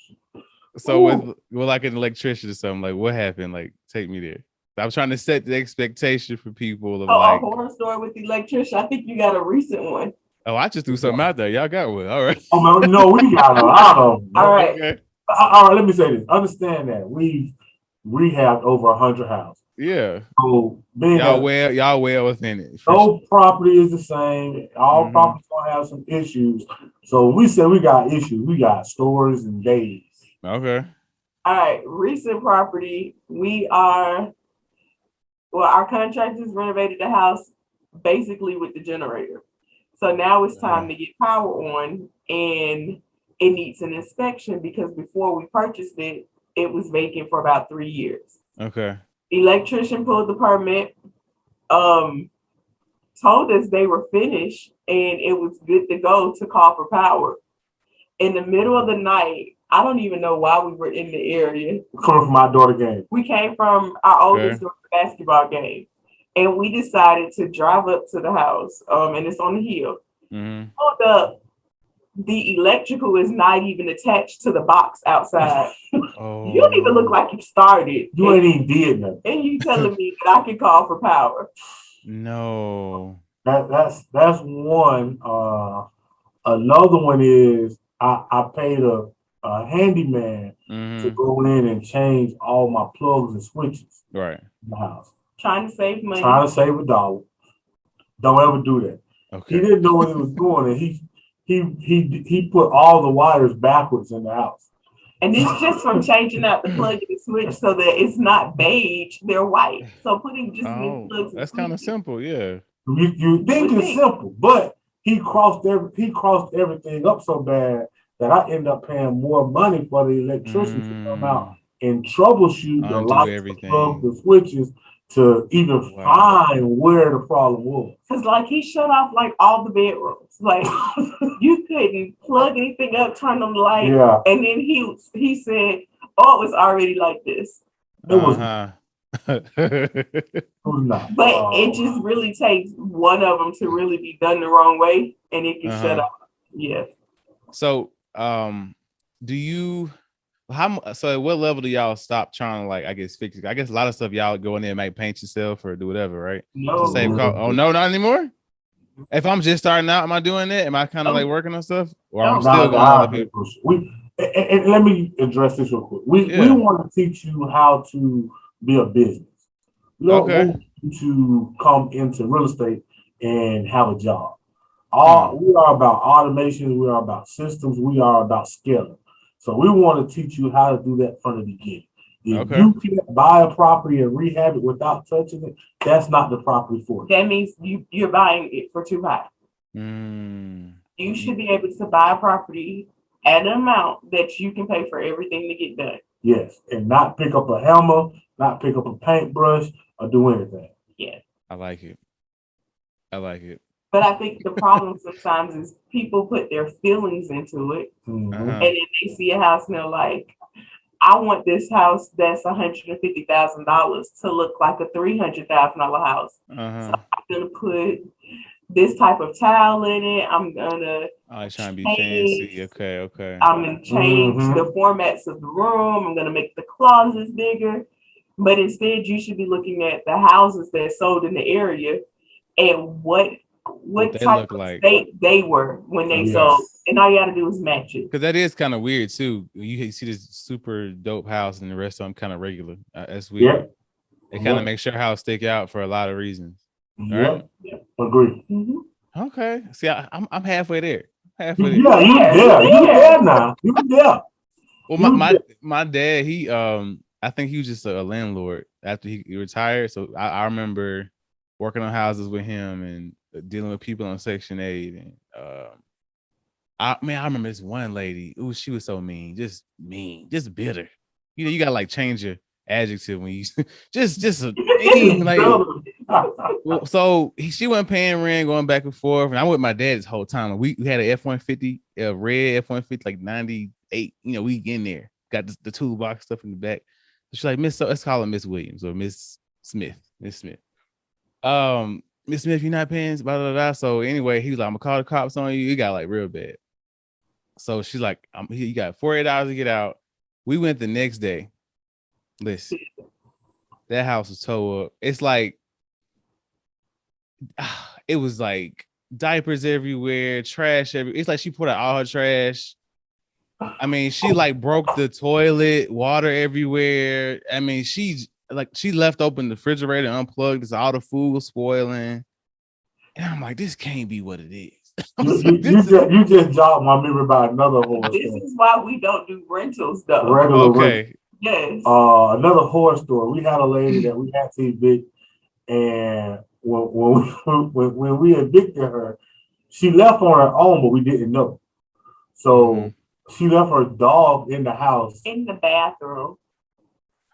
So with like an electrician or something, like what happened? Like take me there. I'm trying to set the expectation for people of like a horror story with the electrician. I think you got a recent one. Oh, I just threw something out there. Y'all got one. All right. Oh no, we got a lot of them. All right. Okay. All right, let me say this. Understand that we've rehabbed over 100 houses. Yeah. So y'all well within it. No property is the same. All properties gonna have some issues. So we said we got issues. We got stories and days. Okay. All right. Recent property. Our contractors renovated the house basically with the generator. So now it's time to get power on, and it needs an inspection because before we purchased it, it was vacant for about 3 years. Okay. Electrician pulled the permit, told us they were finished and it was good to go to call for power. In the middle of the night, I don't even know why we were in the area. Coming from our daughter game. We came from our oldest daughter basketball game, and we decided to drive up to the house. And it's on the hill. Hold up. The electrical is not even attached to the box outside. Oh. You don't even look like you started. You ain't even did nothing. And you telling me that I can call for power? No. That's one. Another one is I paid a handyman to go in and change all my plugs and switches. Right. In the house. Trying to save money. Trying to save $1. Don't ever do that. Okay. He didn't know what he was doing, and he put all the wires backwards in the house. And it's just from changing out the plug and the switch so that it's not beige, they're white. So putting just new plugs. That's kind of simple, yeah. You think it's simple, but he crossed everything up so bad that I end up paying more money for the electrician to come out and troubleshoot the lights, the switches, to even find where the problem was. Cause like he shut off like all the bedrooms. Like you couldn't plug anything up, turn them lights. Yeah. And then he said, "Oh, it was already like this." It was. It was not. But it just really takes one of them to really be done the wrong way, and it can shut off. Yeah. So, do you? So at what level do y'all stop trying to, like, I guess, fix it? I guess a lot of stuff y'all go in there and might paint yourself or do whatever, right? No. To save cost. Oh no, not anymore. If I'm just starting out, am I doing that? Am I kind of like working on stuff, or I'm still going on the people? And let me address this real quick. We want to teach you how to be a business. We don't want you to come into real estate and have a job. We are about automation. We are about systems. We are about scaling. So we want to teach you how to do that from the beginning. If you can't buy a property and rehab it without touching it, that's not the property for you. That means you're buying it for too high. You should be able to buy a property at an amount that you can pay for everything to get done. Yes, and not pick up a hammer, not pick up a paintbrush, or do anything. Yeah. I like it. But I think the problem sometimes is people put their feelings into it, and then they see a house and they're like, I want this house that's $150,000 to look like a $300,000 house. So I'm gonna put this type of tile in it. I'm gonna trying to be fancy. Okay. I'm gonna change the formats of the room. I'm gonna make the closets bigger. But instead, you should be looking at the houses that sold in the area and what type of state they were when they sold, and all you gotta do is match it. Because that is kind of weird too. You see this super dope house, and the rest of them kind of regular. That's weird. Yeah. It kind of makes your house stick out for a lot of reasons. Yeah, agree. Okay, see, I'm halfway there. Yeah, you there now. You there. Well, my dad, he I think he was just a landlord after he retired. So I remember working on houses with him and dealing with people on Section 8. And I remember this one lady. Ooh, she was so mean, just bitter. You gotta like change your adjective when you just mean, like. Well, so she wasn't paying rent, going back and forth, and I with my dad this whole time. We had an F-150, a red F-150, like 98. We in there, got the toolbox stuff in the back. She's like, let's call her Miss Williams or Miss Smith. Miss Smith, you're not paying, blah, blah, blah. So anyway, he was like, I'm gonna call the cops on you. You got like real bad. So she's like, you got 48 hours to get out. We went the next day. Listen, that house was tore up. It's like, it was like diapers everywhere, trash everywhere. It's like she put out all her trash. I mean, she like broke the toilet, water everywhere. I mean, she left open the refrigerator, unplugged. It's all the food was spoiling. And I'm like, this can't be what it is. You just jogged my memory about another horror story. This is why we don't do rentals though. Okay. Yes. Another horror story. We had a lady that we had to evict, and when we evicted her, she left on her own, but we didn't know. So she left her dog in the house. In the bathroom.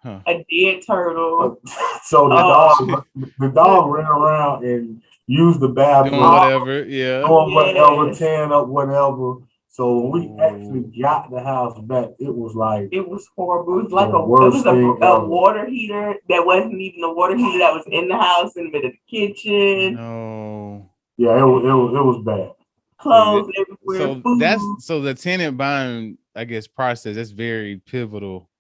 A dead turtle. So the dog ran around and used the bathroom. Doing whatever, yeah. Doing whatever, tearing up whatever. So when we actually got the house back, it was horrible. It was like a water heater that wasn't even a water heater that was in the house in the middle of the kitchen. No. Yeah, it was bad. Clothes everywhere. So the tenant buying, I guess, process, that's very pivotal.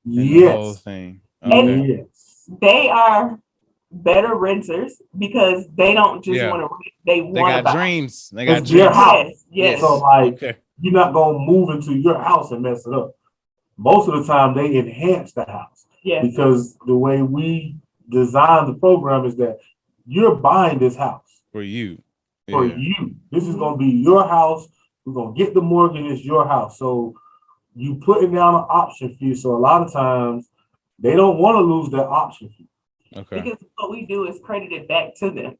Yes. The whole thing. Okay. Yes. They are better renters because they don't just want to rent. They got dreams. They got dreams. Their house. Yes. So you're not gonna move into your house and mess it up. Most of the time they enhance the house. Yes. Because the way we design the program is that you're buying this house. For you. For you. This is gonna be your house. We're gonna get the mortgage, it's your house. So you putting down an option fee. So a lot of times they don't want to lose that option fee. Okay. Because what we do is credit it back to them.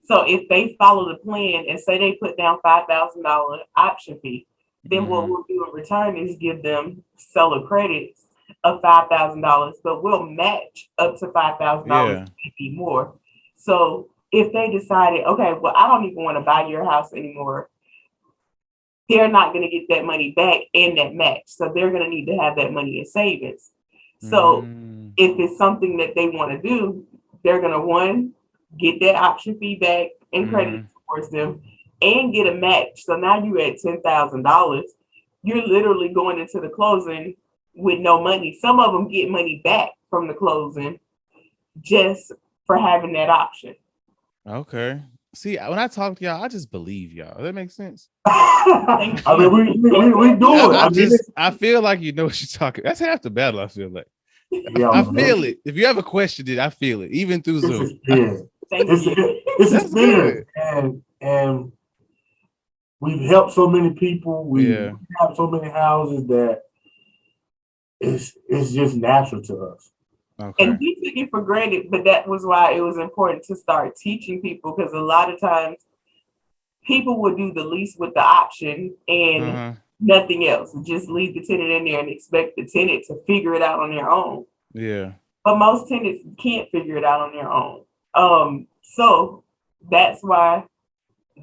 So if they follow the plan and say they put down $5,000 option fee, then what we'll do in return is give them seller credits of $5,000, but we'll match up to $5,000, maybe more. So if they decided, okay, well, I don't even want to buy your house anymore, they're not going to get that money back and that match. So they're going to need to have that money in savings. So if it's something that they want to do, they're going to, one, get that option fee back and credit towards them and get a match. So now you're at $10,000. You're literally going into the closing with no money. Some of them get money back from the closing just for having that option. Okay. See, when I talk to y'all, I just believe y'all. That makes sense. I mean, we do it. I feel like you know what you're talking. That's half the battle. I feel like. Yeah, I feel it. If you ever questioned it, I feel it, even through Zoom. It's a spirit, and we've helped so many people. We have so many houses that it's just natural to us. Okay. And we took it for granted, but that was why it was important to start teaching people, because a lot of times people would do the lease with the option and nothing else. Just leave the tenant in there and expect the tenant to figure it out on their own. Yeah. But most tenants can't figure it out on their own. So that's why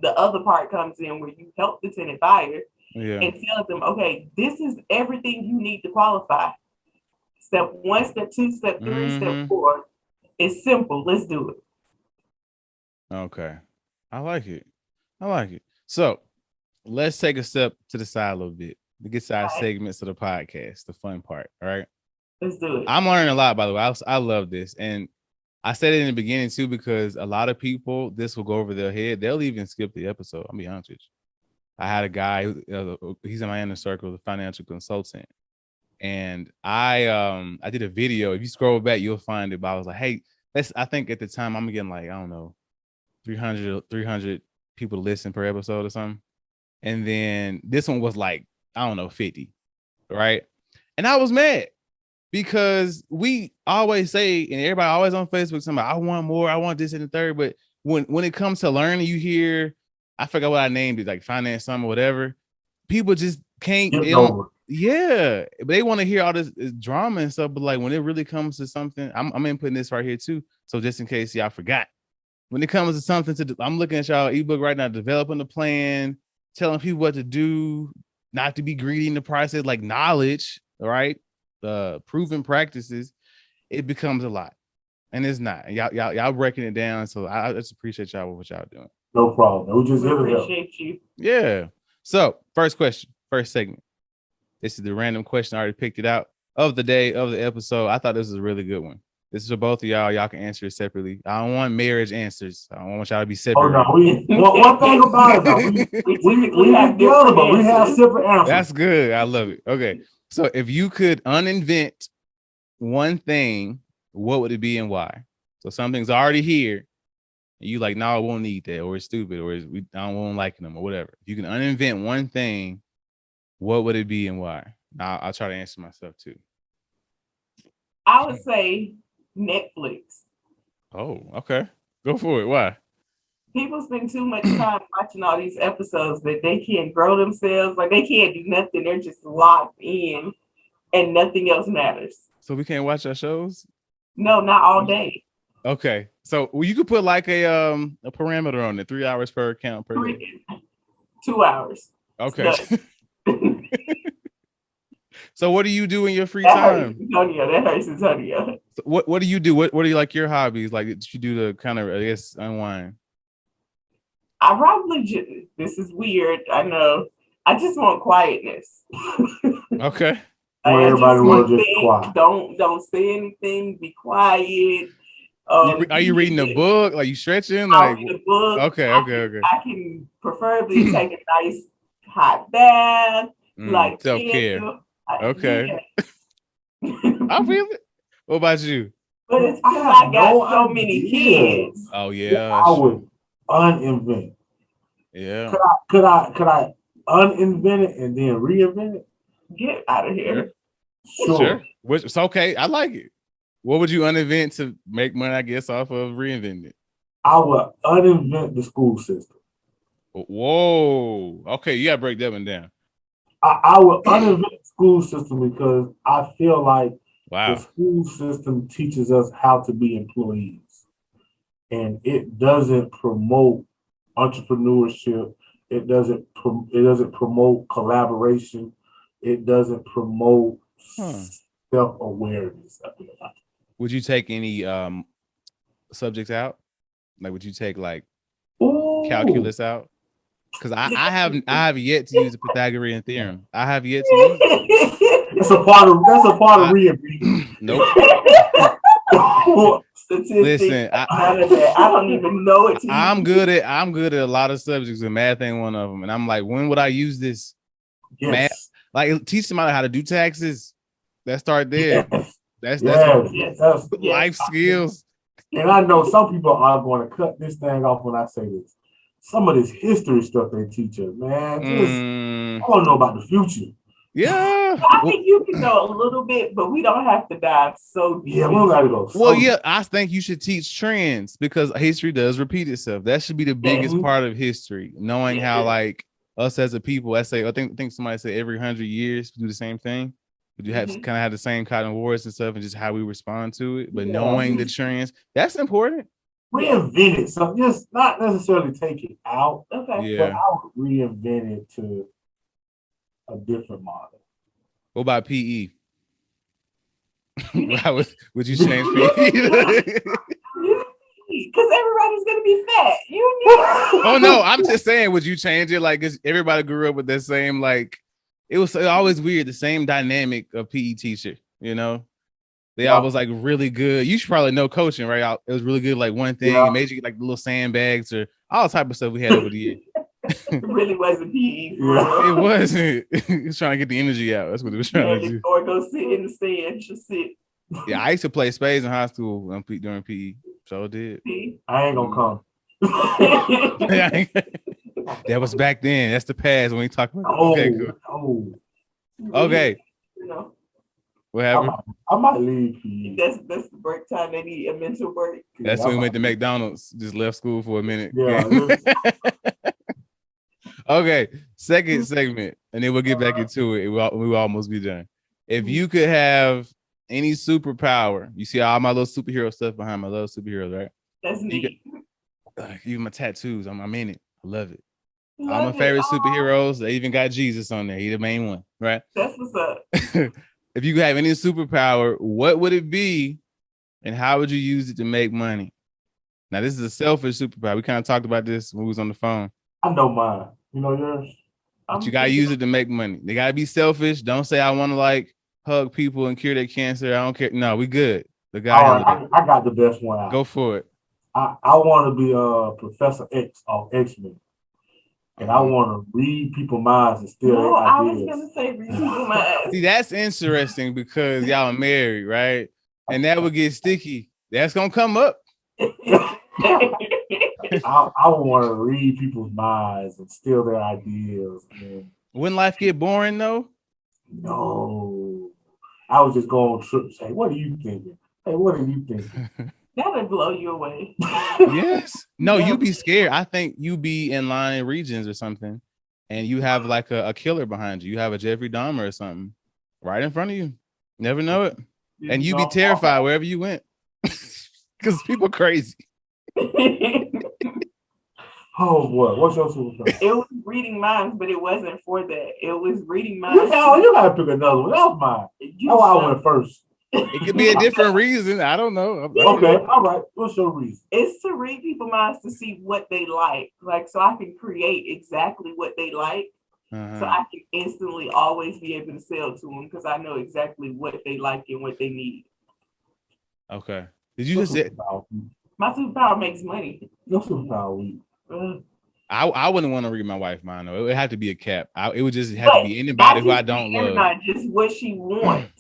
the other part comes in, where you help the tenant buyer and tell them, okay, this is everything you need to qualify. Step 1, step 2, step 3, step 4. It's simple. Let's do it. Okay. I like it. So let's take a step to the side a little bit to get to our segments of the podcast, the fun part. All right. Let's do it. I'm learning a lot, by the way. I love this. And I said it in the beginning too, because a lot of people, this will go over their head. They'll even skip the episode. I'll be honest with you. I had a guy, he's in my inner circle, the financial consultant. And I did a video. If you scroll back, you'll find it. But I was like, hey, I think at the time I'm getting like, I don't know, 300 people to listen per episode or something. And then this one was like, I don't know, 50. Right. And I was mad because we always say, and everybody always on Facebook, somebody, I want more, I want this and the third. But when it comes to learning, you hear, I forgot what I named it, like finance something or whatever. People just can't. Yeah, they want to hear all this drama and stuff, but like when it really comes to something, I'm inputting this right here too. So just in case y'all forgot, when it comes to something I'm looking at y'all ebook right now, developing the plan, telling people what to do, not to be greedy in the process, like knowledge, right? Proven practices, it becomes a lot, and it's not. Y'all breaking it down. So I just appreciate y'all with what y'all doing. No problem. We just appreciate you. Yeah. So first question, first segment. This is the random question. I already picked it out of the day of the episode. I thought this was a really good one. This is for both of y'all. Y'all can answer it separately. I don't want marriage answers. I don't want y'all to be separate. Oh no, one thing about it though, we have together, but we have separate answers. That's good. I love it. Okay, so if you could uninvent one thing, what would it be and why? So something's already here, and you like, no, I won't need that, or it's stupid, or I don't like them, or whatever. If you can uninvent one thing, what would it be and why? I'll try to answer myself too. I would say Netflix. Oh, okay. Go for it. Why? People spend too much time watching all these episodes that they can't grow themselves. Like they can't do nothing. They're just locked in and nothing else matters. So we can't watch our shows? No, not all day. Okay. So you could put like a parameter on it, 3 hours per account per day. 2 hours. Okay. So what do you do in your free time? That hurts Antonio. So what do you do? What are you like your hobbies? Like you do to kind of, I guess, unwind? I probably this is weird. I know. I just want quietness. Okay. Everybody wants just quiet. Don't say anything. Be quiet. Are you reading a book? Like you stretching? I'll read a book. Okay. I can preferably take a nice hot bath. Like self-care. Okay. I feel it. What about you? But it's because I got so many kids. Oh yeah. I would uninvent. Yeah. Could I uninvent it and then reinvent it? Get out of here. Sure. It's okay. I like it. What would you uninvent to make money, I guess, off of reinventing it? I would uninvent the school system. Whoa. Okay, you gotta break that one down. I would uninvent the school system because I feel like Wow. The school system teaches us how to be employees, and it doesn't promote entrepreneurship. It doesn't promote collaboration. It doesn't promote self-awareness. Would you take any subjects out? Like, would you take like calculus out? Because I have yet to use the Pythagorean theorem. I have yet to use it. That's a part of reinventing. Nope. Listen, I don't even know it. I'm good at a lot of subjects, and math ain't one of them. And I'm like, when would I use this? Yes. Math, like teach them how to do taxes. Let's start there. Yes. That's life skills. And I know some people are going to cut this thing off when I say this. Some of this history stuff they teach us, man. I don't know about the future. Yeah. I think you can go a little bit, but we don't have to dive so deep. Yeah, we don't gotta go. Well, yeah, I think you should teach trends because history does repeat itself. That should be the biggest part of history, knowing how like us as a people, I think somebody said every 100 years we do the same thing. But you have to kind of have the same kind of wars and stuff and just how we respond to it. But knowing the trends, that's important. Reinvent it. So just not necessarily take it out. Okay. But I would reinvent it to a different model. What about PE? Would you change PE? Because everybody's gonna be fat. Oh no, I'm just saying, would you change it? Like, everybody grew up with that same, like, it was always weird, the same dynamic of PE teacher, you know? They always like really good. You should probably know coaching, right? It was really good, like one thing, it made you get like little sandbags or all type of stuff we had over the years. It really wasn't PE. It wasn't. It was trying to get the energy out. That's what it was trying to do. Or go sit in the stand. Just sit. Yeah, I used to play spades in high school during PE. So did. I ain't gonna come. That was back then. That's the past when we talk about. Okay, cool. Okay. You know. What happened? I might leave PE. That's the break time. They need a mental break. That's when we went to McDonald's. Just left school for a minute. Yeah. Okay, second segment, and then we'll get back into it. We'll almost be done. If you could have any superpower, you see all my little superhero stuff behind my little superheroes, right? That's neat. Even my tattoos, I'm in it. I love it. All my favorite superheroes, they even got Jesus on there. He the main one, right? That's what's up. If you could have any superpower, what would it be, and how would you use it to make money? Now, this is a selfish superpower. We kind of talked about this when we was on the phone. I know mine. You know yours? But you gotta use it to make money. They gotta be selfish. Don't say I want to like hug people and cure their cancer. I don't care. No, we good. The guy. I got the best one out. Go for it. I want to be Professor X of X-Men. And I want to read people's minds and steal their ideas. I was gonna say read people's minds. See, that's interesting because y'all are married, right? And that would get sticky. That's gonna come up. I want to read people's minds and steal their ideas. Wouldn't life get boring though? No. I would just go on trips. Hey, what are you thinking? Hey, what are you thinking? That would blow you away. Yes. No, you'd be scared. I think you be in line in regions or something, and you have like a killer behind you. You have a Jeffrey Dahmer or something right in front of you. Never know it. And you'd be terrified wherever you went. Because people are crazy. Oh, what? What's your superpower? It was reading minds, but it wasn't for that. It was reading minds. You gotta pick another one. That was mine. That's why I went first. It could be a different reason. I don't know. Okay, all right. What's your reason? It's to read people's minds to see what they like. Like, so I can create exactly what they like. So I can instantly always be able to sell to them because I know exactly what they like and what they need. Okay. Did you just say my superpower makes money? Your superpower weak. I wouldn't want to read my wife's mind though. It would have to be a cap. It would just have to be anybody who I don't love. Not just what she wants.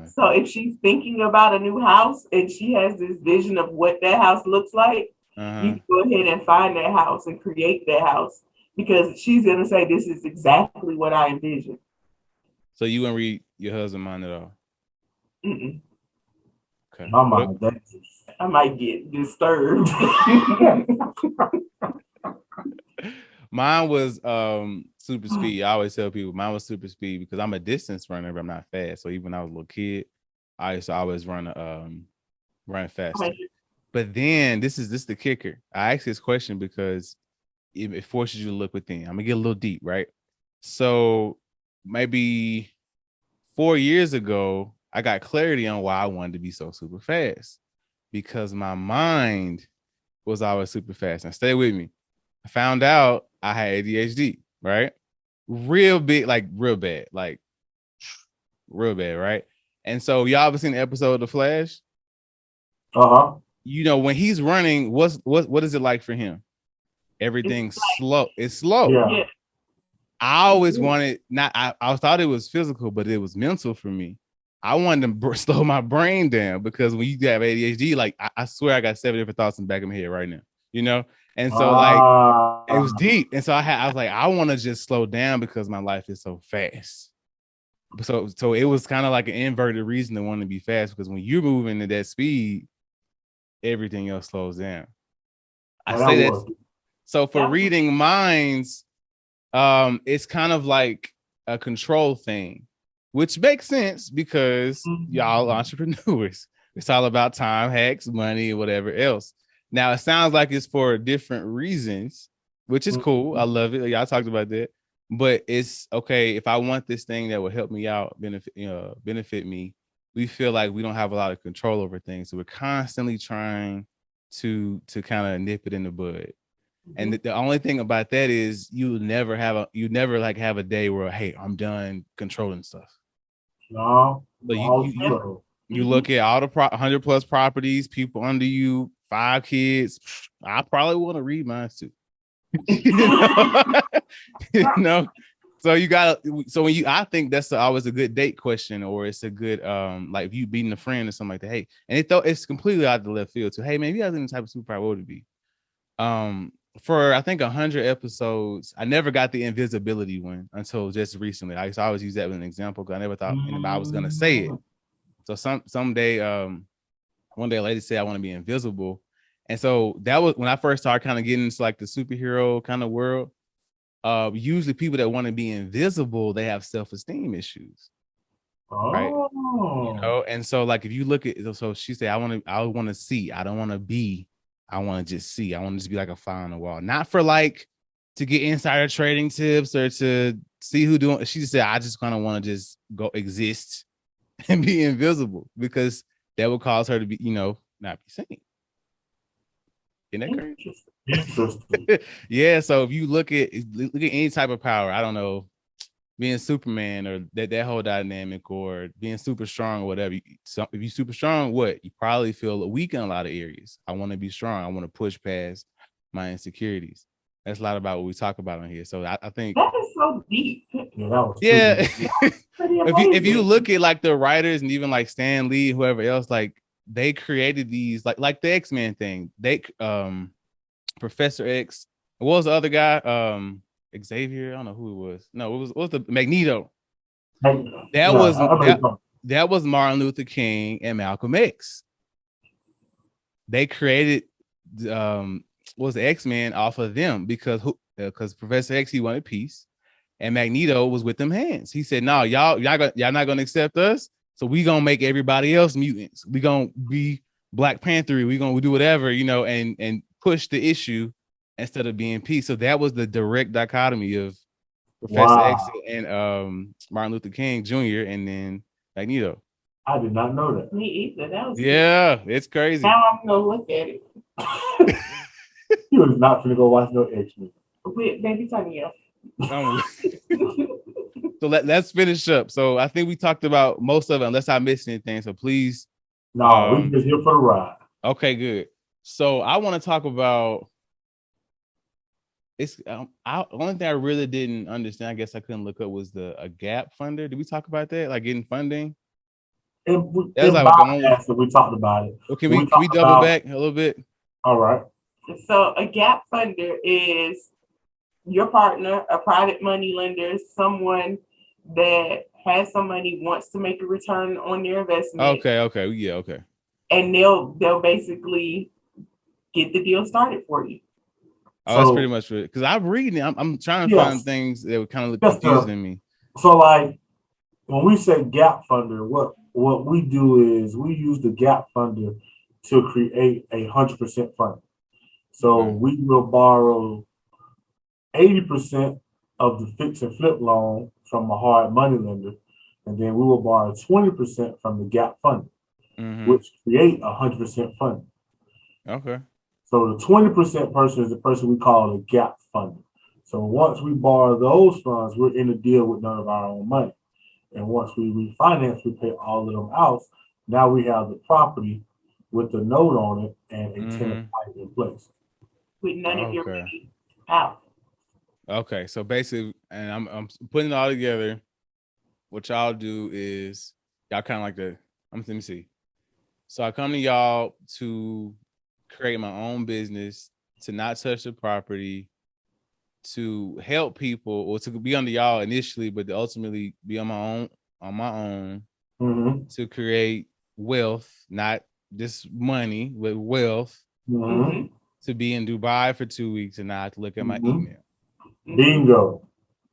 So if she's thinking about a new house and she has this vision of what that house looks like, you can go ahead and find that house and create that house because she's gonna say this is exactly what I envision. So you wouldn't read your husband's mind at all? Mm-mm. Okay. I might get disturbed. Mine was super speed. I always tell people mine was super speed because I'm a distance runner, but I'm not fast. So even when I was a little kid, I used to always run faster. But then this is the kicker. I asked this question because it forces you to look within. I'm gonna get a little deep, right? So maybe 4 years ago, I got clarity on why I wanted to be so super fast because my mind was always super fast. Now stay with me. I found out I had ADHD, right? Real big, like real bad, right? And so y'all ever seen the episode of The Flash? You know, when he's running, what is it like for him? Everything's slow. It's slow. Yeah. I always wanted I thought it was physical, but it was mental for me. I wanted to slow my brain down because when you have ADHD, like I swear I got 7 different thoughts in the back of my head right now, you know? And so like it was deep. And so I was like, I want to just slow down because my life is so fast. So it was kind of like an inverted reason to want to be fast because when you're moving at that speed, everything else slows down. I say that. So for reading minds, it's kind of like a control thing, which makes sense because y'all entrepreneurs. It's all about time hacks, money, and whatever else. Now it sounds like it's for different reasons, which is cool. I love it. Y'all talked about that, but it's okay if I want this thing that will help me out, benefit me. We feel like we don't have a lot of control over things, so we're constantly trying to kind of nip it in the bud. And the only thing about that is you never have a day where, hey, I'm done controlling stuff. No. But you look at all the 100 plus properties, people under you, 5 kids. I probably want to read mine too. You know? So I think that's always a good date question, or it's a good like if you beating a friend or something like that. Hey, and it's completely out of the left field too. Hey man, if you have any type of superpower, what would it be? For I think 100 episodes, I never got the invisibility one until just recently. I used to always use that as an example because I never thought anybody was gonna say it. So someday, one day a lady said I want to be invisible, and so that was when I first started kind of getting into like the superhero kind of world. Usually people that want to be invisible, they have self-esteem issues. Right. You know, and so like if you look at so she said, I want to see, I don't want to be. I want to just see. I want to just be like a fly on the wall, not for like to get insider trading tips or to see who doing. She just said, I just kind of want to just go exist and be invisible because that would cause her to be, not be seen. Isn't that crazy? Interesting. Yeah. So if you look at any type of power, I don't know, being Superman or that whole dynamic or being super strong or whatever. If you're super strong, you probably feel weak in a lot of areas. I want to be strong. I want to push past my insecurities. That's a lot about what we talk about on here. So I think that is so deep. Yeah. if you look at like the writers and even like Stan Lee, whoever else, like they created these like the X-Men thing. They Professor X. What was the other guy? Xavier, I don't know who it was. No, it was the Magneto. That was Martin Luther King and Malcolm X. They created was the X-Men off of them because Professor X, he wanted peace, and Magneto was with them hands. He said, "No, y'all not gonna accept us, so we gonna make everybody else mutants. We gonna be Black Panther. We gonna do whatever, and push the issue." Instead of being peace. So that was the direct dichotomy of Professor X and Martin Luther King Jr. and then Magneto. I did not know that. Me either. That was it's crazy. Now I'm gonna look at it. You was not gonna go watch no X-Men. Wait, baby, Tanya. So let's finish up. So I think we talked about most of it, unless I missed anything. So please. No, we just here for the ride. Okay, good. So I want to talk about. It's only thing I really didn't understand, I guess I couldn't look up, was a gap funder. Did we talk about that? Like getting funding? That's like we talked about it. Well, can we double back a little bit? All right. So a gap funder is your partner, a private money lender, someone that has some money, wants to make a return on their investment. Okay. Yeah, okay. And they'll basically get the deal started for you. Oh, that's pretty much it. Because I'm reading it. I'm trying to find things that would kind of look confusing to me. So like when we say gap funder, what we do is we use the gap funder to create 100% funding. So we will borrow 80% of the fix and flip loan from a hard money lender, and then we will borrow 20% from the gap funding, which create 100% funding. Okay. So the 20% person is the person we call a gap funder. So once we borrow those funds, we're in a deal with none of our own money. And once we refinance, we pay all of them out. Now we have the property with the note on it and a tenant pipe in place. With none of your money out. Okay, so basically, and I'm putting it all together. What y'all do is y'all kind of like let me see. So I come to y'all to create my own business, to not touch the property, to help people, or to be under y'all initially, but to ultimately be on my own, to create wealth, not just money, but wealth, to be in Dubai for 2 weeks and not have to look at my email. Bingo.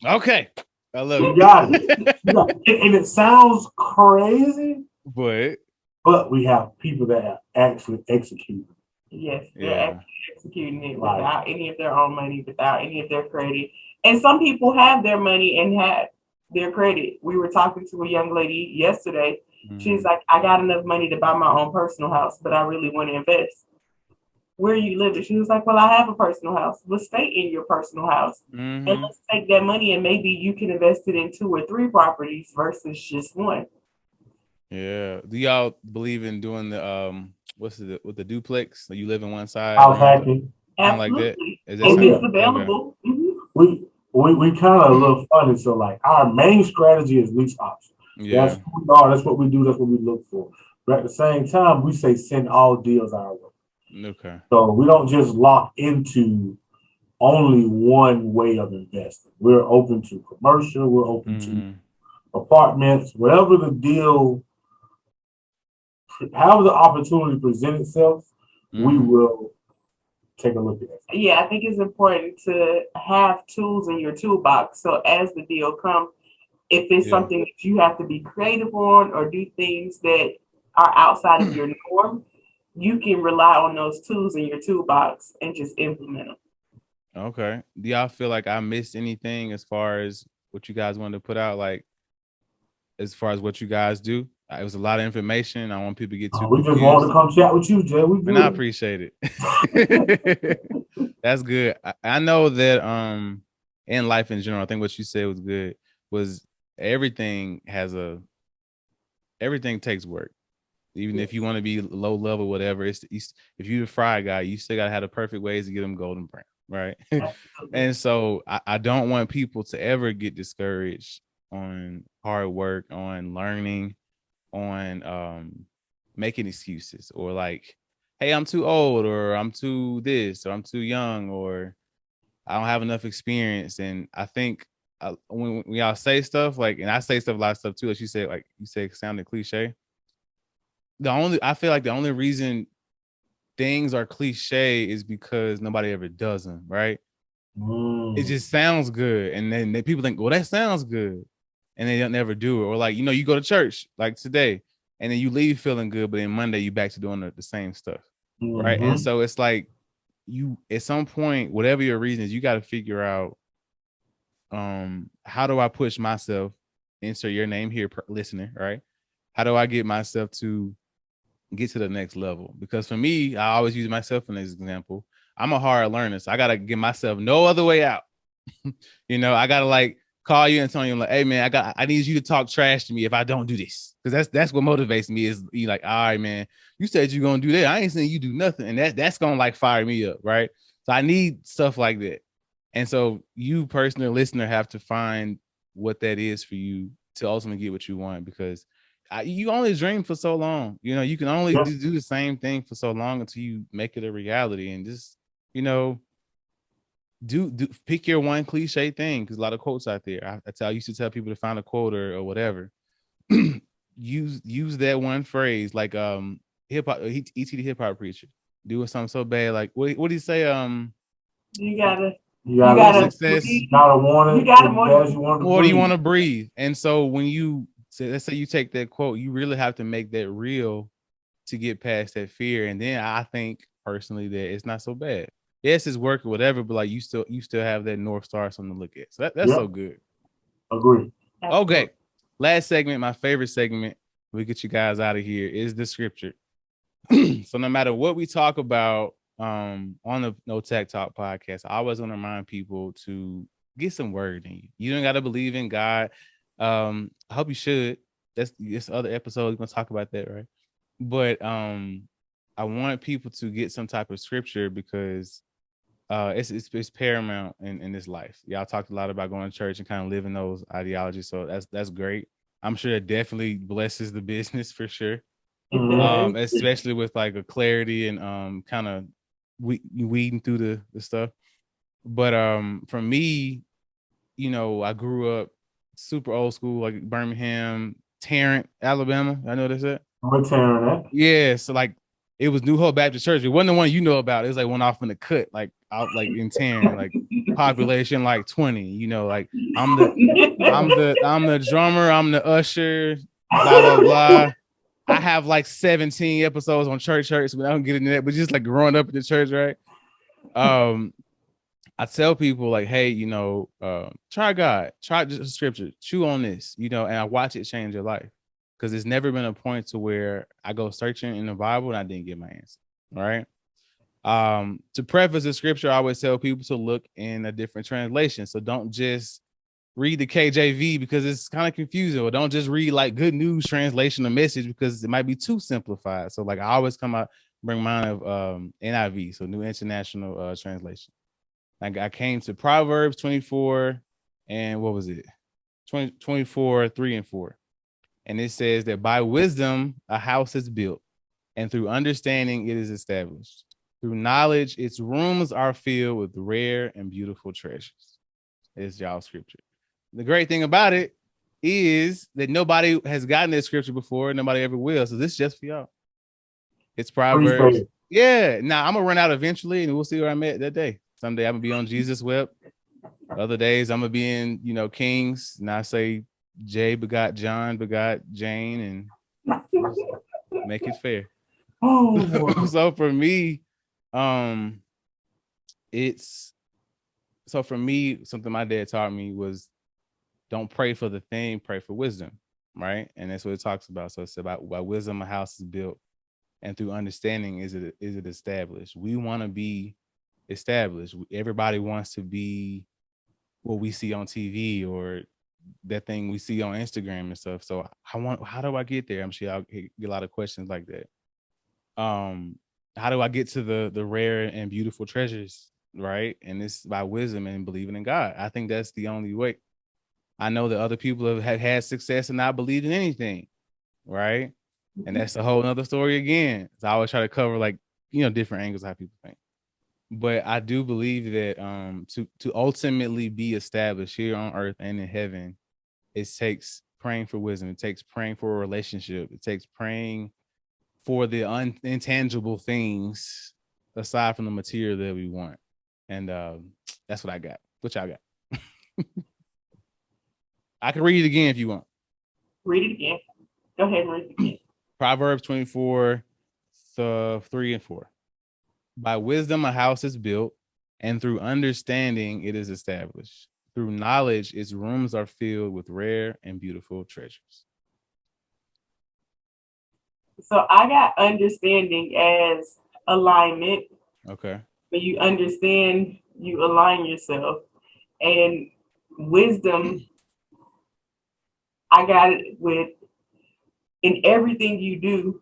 Okay. I love it. You got it. And it sounds crazy, but we have people that are actually executing. Yes, they're actually executing it without any of their own money, without any of their credit. And some people have their money and have their credit. We were talking to a young lady yesterday. She's like, I got enough money to buy my own personal house, but I really want to invest. Where are you living? She was like, well, I have a personal house. Let's stay in your personal house. And let's take that money and maybe you can invest it in 2 or 3 properties versus just one. Yeah. Do y'all believe in doing the with the duplex? So you live in one side. House hacking. Absolutely. Like that? If it's available. Okay. We kind of a little funny. So like our main strategy is lease option. That's who we are. That's what we do. That's what we look for. But at the same time, we say send all deals our way. Okay. So we don't just lock into only one way of investing. We're open to commercial. We're open to apartments. Whatever the deal, however the opportunity presents itself, we will take a look at it. Yeah, I think it's important to have tools in your toolbox. So as the deal comes, if it's something that you have to be creative on or do things that are outside of your norm, you can rely on those tools in your toolbox and just implement them. Okay. Do y'all feel like I missed anything as far as what you guys wanted to put out? Like, as far as what you guys do? It was a lot of information. I want people to get too confused. We just wanted to come chat with you, Jay. And I appreciate it. That's good. I know that in life in general, I think what you said was good. Was everything takes work. Even if you want to be low level, whatever, if you're the fry guy, you still gotta have the perfect ways to get them golden brown, right? And so I don't want people to ever get discouraged on hard work, on learning, on making excuses, or like, hey, I'm too old, or I'm too this, or I'm too young, or I don't have enough experience. And I think when y'all say stuff like, and I say stuff, a lot of stuff too, as you said, like you said, sounded cliche. I feel like the only reason things are cliche is because nobody ever does them, right? It just sounds good, and then people think, well, that sounds good, and they don't never do it. Or like, you go to church like today, and then you leave feeling good, but then Monday you back to doing the same stuff, right? And so it's like you, at some point, whatever your reason is, you got to figure out, how do I push myself? Insert your name here, listener, right? How do I get myself to get to the next level? Because for me, I always use myself as an example. I'm a hard learner, so I gotta get myself no other way out. I gotta like call you and tell you like, hey man, I need you to talk trash to me if I don't do this, because that's what motivates me. Is you like, all right, man, you said you're gonna do that. I ain't saying you do nothing, and that's gonna like fire me up, right? So I need stuff like that, and so you, personal listener, have to find what that is for you to ultimately get what you want, because you only dream for so long. You can only do the same thing for so long until you make it a reality. And just, do pick your one cliche thing, because a lot of quotes out there. I used to tell people to find a quote or whatever. use that one phrase, like hip hop. E.T. the hip hop preacher doing something so bad. Like what do you say? You gotta success. You gotta want it. You gotta Or do you want to breathe? And so when you say, let's say you take that quote, you really have to make that real to get past that fear. And then I think personally that it's not so bad. Yes, it's working, whatever, but like you still have that North Star, something to look at. So that's so good. Agree. Okay. Last segment, my favorite segment, we get you guys out of here, is the scripture. So no matter what we talk about on the No Tact Talk podcast, I always want to remind people to get some word in you. You don't got to believe in God. I hope you should. That's other episode. We're gonna talk about that, right? But I want people to get some type of scripture because it's paramount in this life. Y'all talked a lot about going to church and kind of living those ideologies, so that's great. I'm sure it definitely blesses the business for sure. Especially with like a clarity and kind of weeding through the stuff. But for me, you know, I grew up super old school, like Birmingham, Tarrant, Alabama. I know that's it. Tarrant. Yeah, so like it was New Hope Baptist Church. It wasn't the one you know about. It was like one off in the cut, like out like in Tarrant, like population like 20. You know, like I'm the drummer, I'm the usher, blah blah blah. I have like 17 episodes on church, but I don't get into that. But just like growing up in the church, right? I tell people like, hey, you know, try God, try just scripture, chew on this, you know, and I watch it change your life. Because it's never been a point to where I go searching in the Bible and I didn't get my answer. All right. To preface the scripture, I always tell people to look in a different translation. So don't just read the KJV because it's kind of confusing, or don't just read like Good News translation of message because it might be too simplified. So like I always bring mine of NIV, so New International Translation. Like I came to Proverbs 24 and what was it? 24, 3 and 4. And it says that by wisdom, a house is built, and through understanding, it is established. Through knowledge, its rooms are filled with rare and beautiful treasures. It's y'all scripture. The great thing about it is that nobody has gotten this scripture before. Nobody ever will. So this is just for y'all. It's Proverbs. Yeah. Now I'm going to run out eventually, and we'll see where I'm at that day. Someday I'm going to be on Jesus Web. Other days I'm going to be in, you know, Kings. And I say, Jay begot John, begot Jane, and make it fair. So for me, something my dad taught me was don't pray for the thing, pray for wisdom, right? And that's what it talks about. So it's about by wisdom a house is built, and through understanding is it established. We want to be established. Everybody wants to be what we see on TV or that thing we see on Instagram and stuff. So how do I get there? I'm sure I'll get a lot of questions like that. How do I get to the rare and beautiful treasures, right? And it's by wisdom and believing in God. I think that's the only way. I know that other people have had success and not believed in anything, right? And that's a whole nother story again. So I always try to cover like, you know, different angles of how people think. But I do believe that to ultimately be established here on earth and in heaven, it takes praying for wisdom. It takes praying for a relationship. It takes praying for the intangible things aside from the material that we want. And that's what I got. What y'all got? I can read it again if you want. Read it again. Go ahead and read it again. Proverbs 24, 3 and 4. By wisdom, a house is built, and through understanding, it is established. Through knowledge, its rooms are filled with rare and beautiful treasures. So I got understanding as alignment. Okay. When you understand, you align yourself. And wisdom, I got it with in everything you do,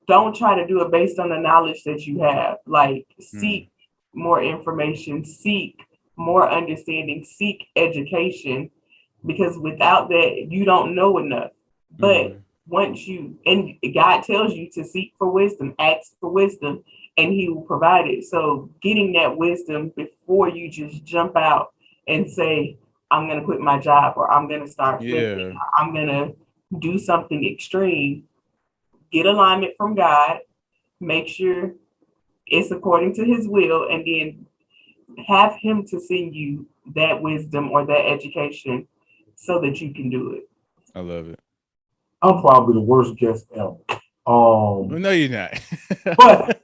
don't try to do it based on the knowledge that you have. Like seek more information, seek more understanding, seek education, because without that, you don't know enough. But once and God tells you to seek for wisdom, ask for wisdom, and he will provide it. So getting that wisdom before you just jump out and say, I'm going to quit my job, or I'm going to start flipping, or I'm going to do something extreme. Get alignment from God, make sure it's according to his will, and then have him to send you that wisdom or that education so that you can do it. I love it. I'm probably the worst guest ever. No, you're not. But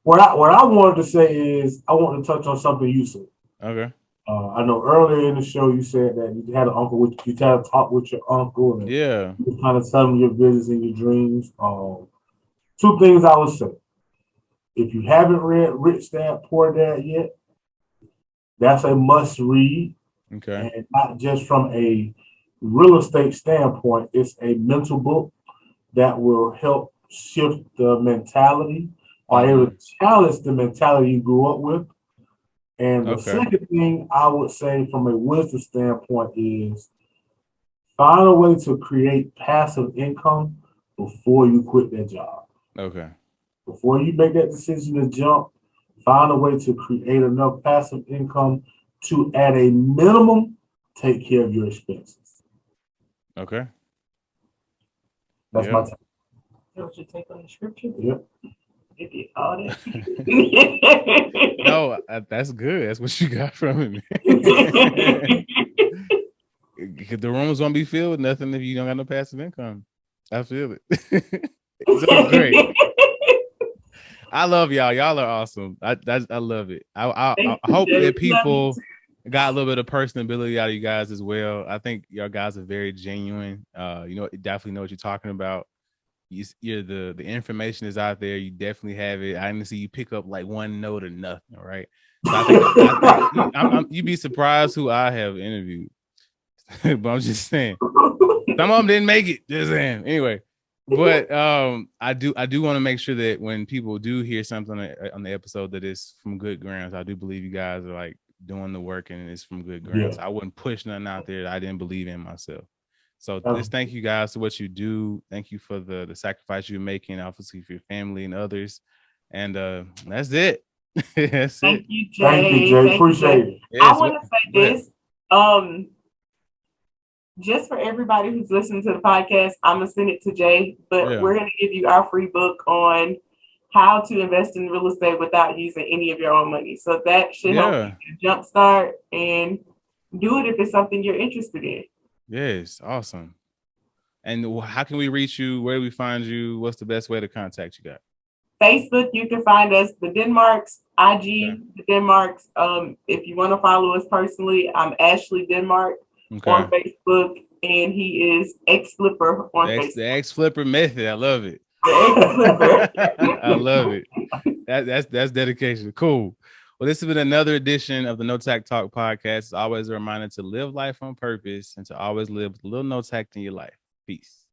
what I wanted to say is I want to touch on something you said. Okay. I know earlier in the show you said that you had you had a talk with your uncle, and Yeah. you kind of telling your visions and your dreams. Two things I would say: if you haven't read Rich Dad Poor Dad yet, that's a must read, Okay. and not just from a real estate standpoint. It's a mental book that will help shift the mentality or able to challenge the mentality you grew up with. And the second thing I would say from a wisdom standpoint is find a way to create passive income before you quit that job. Okay. Before you make that decision to jump, find a way to create enough passive income to, at a minimum, take care of your expenses. Okay. That's my take. That was your take on the scripture? Yep. It did all that. No, that's good. That's what you got from it. The room's gonna be filled with nothing if you don't got no passive income. I feel it. So great. I love y'all. Y'all are awesome. I love it. I hope that people got a little bit of personability out of you guys as well. I think y'all guys are very genuine. You definitely know what you're talking about. You're the information is out there. You definitely have it. I didn't see you pick up like one note or nothing. Right. So I think you'd be surprised who I have interviewed. But I'm just saying, some of them didn't make it. Just saying. Anyway, but I do want to make sure that when people do hear something on the episode that is from good grounds. I do believe you guys are like doing the work and it's from good grounds. Yeah. I wouldn't push nothing out there that I didn't believe in myself. So just thank you guys for what you do. Thank you for the sacrifice you're making, obviously for your family and others. And that's it. Thank you, Jay. Thank you, Jay. Appreciate it. Yes, I want to say this. Just for everybody who's listening to the podcast, I'm gonna send it to Jay, but we're gonna give you our free book on how to invest in real estate without using any of your own money. So that should help you jumpstart and do it if it's something you're interested in. Yes, awesome. And how can we reach you? Where do we find you? What's the best way to contact you guys? Facebook, you can find us, the Denmarks, IG, the Denmarks. If you want to follow us personally, I'm Ashley Denmark on Facebook, and he is X Flipper on Facebook. The X Flipper method. I love it. The X Flipper. I love it. That's dedication. Cool. Well, this has been another edition of the No Tact Talk podcast. It's always a reminder to live life on purpose and to always live with a little no tact in your life. Peace.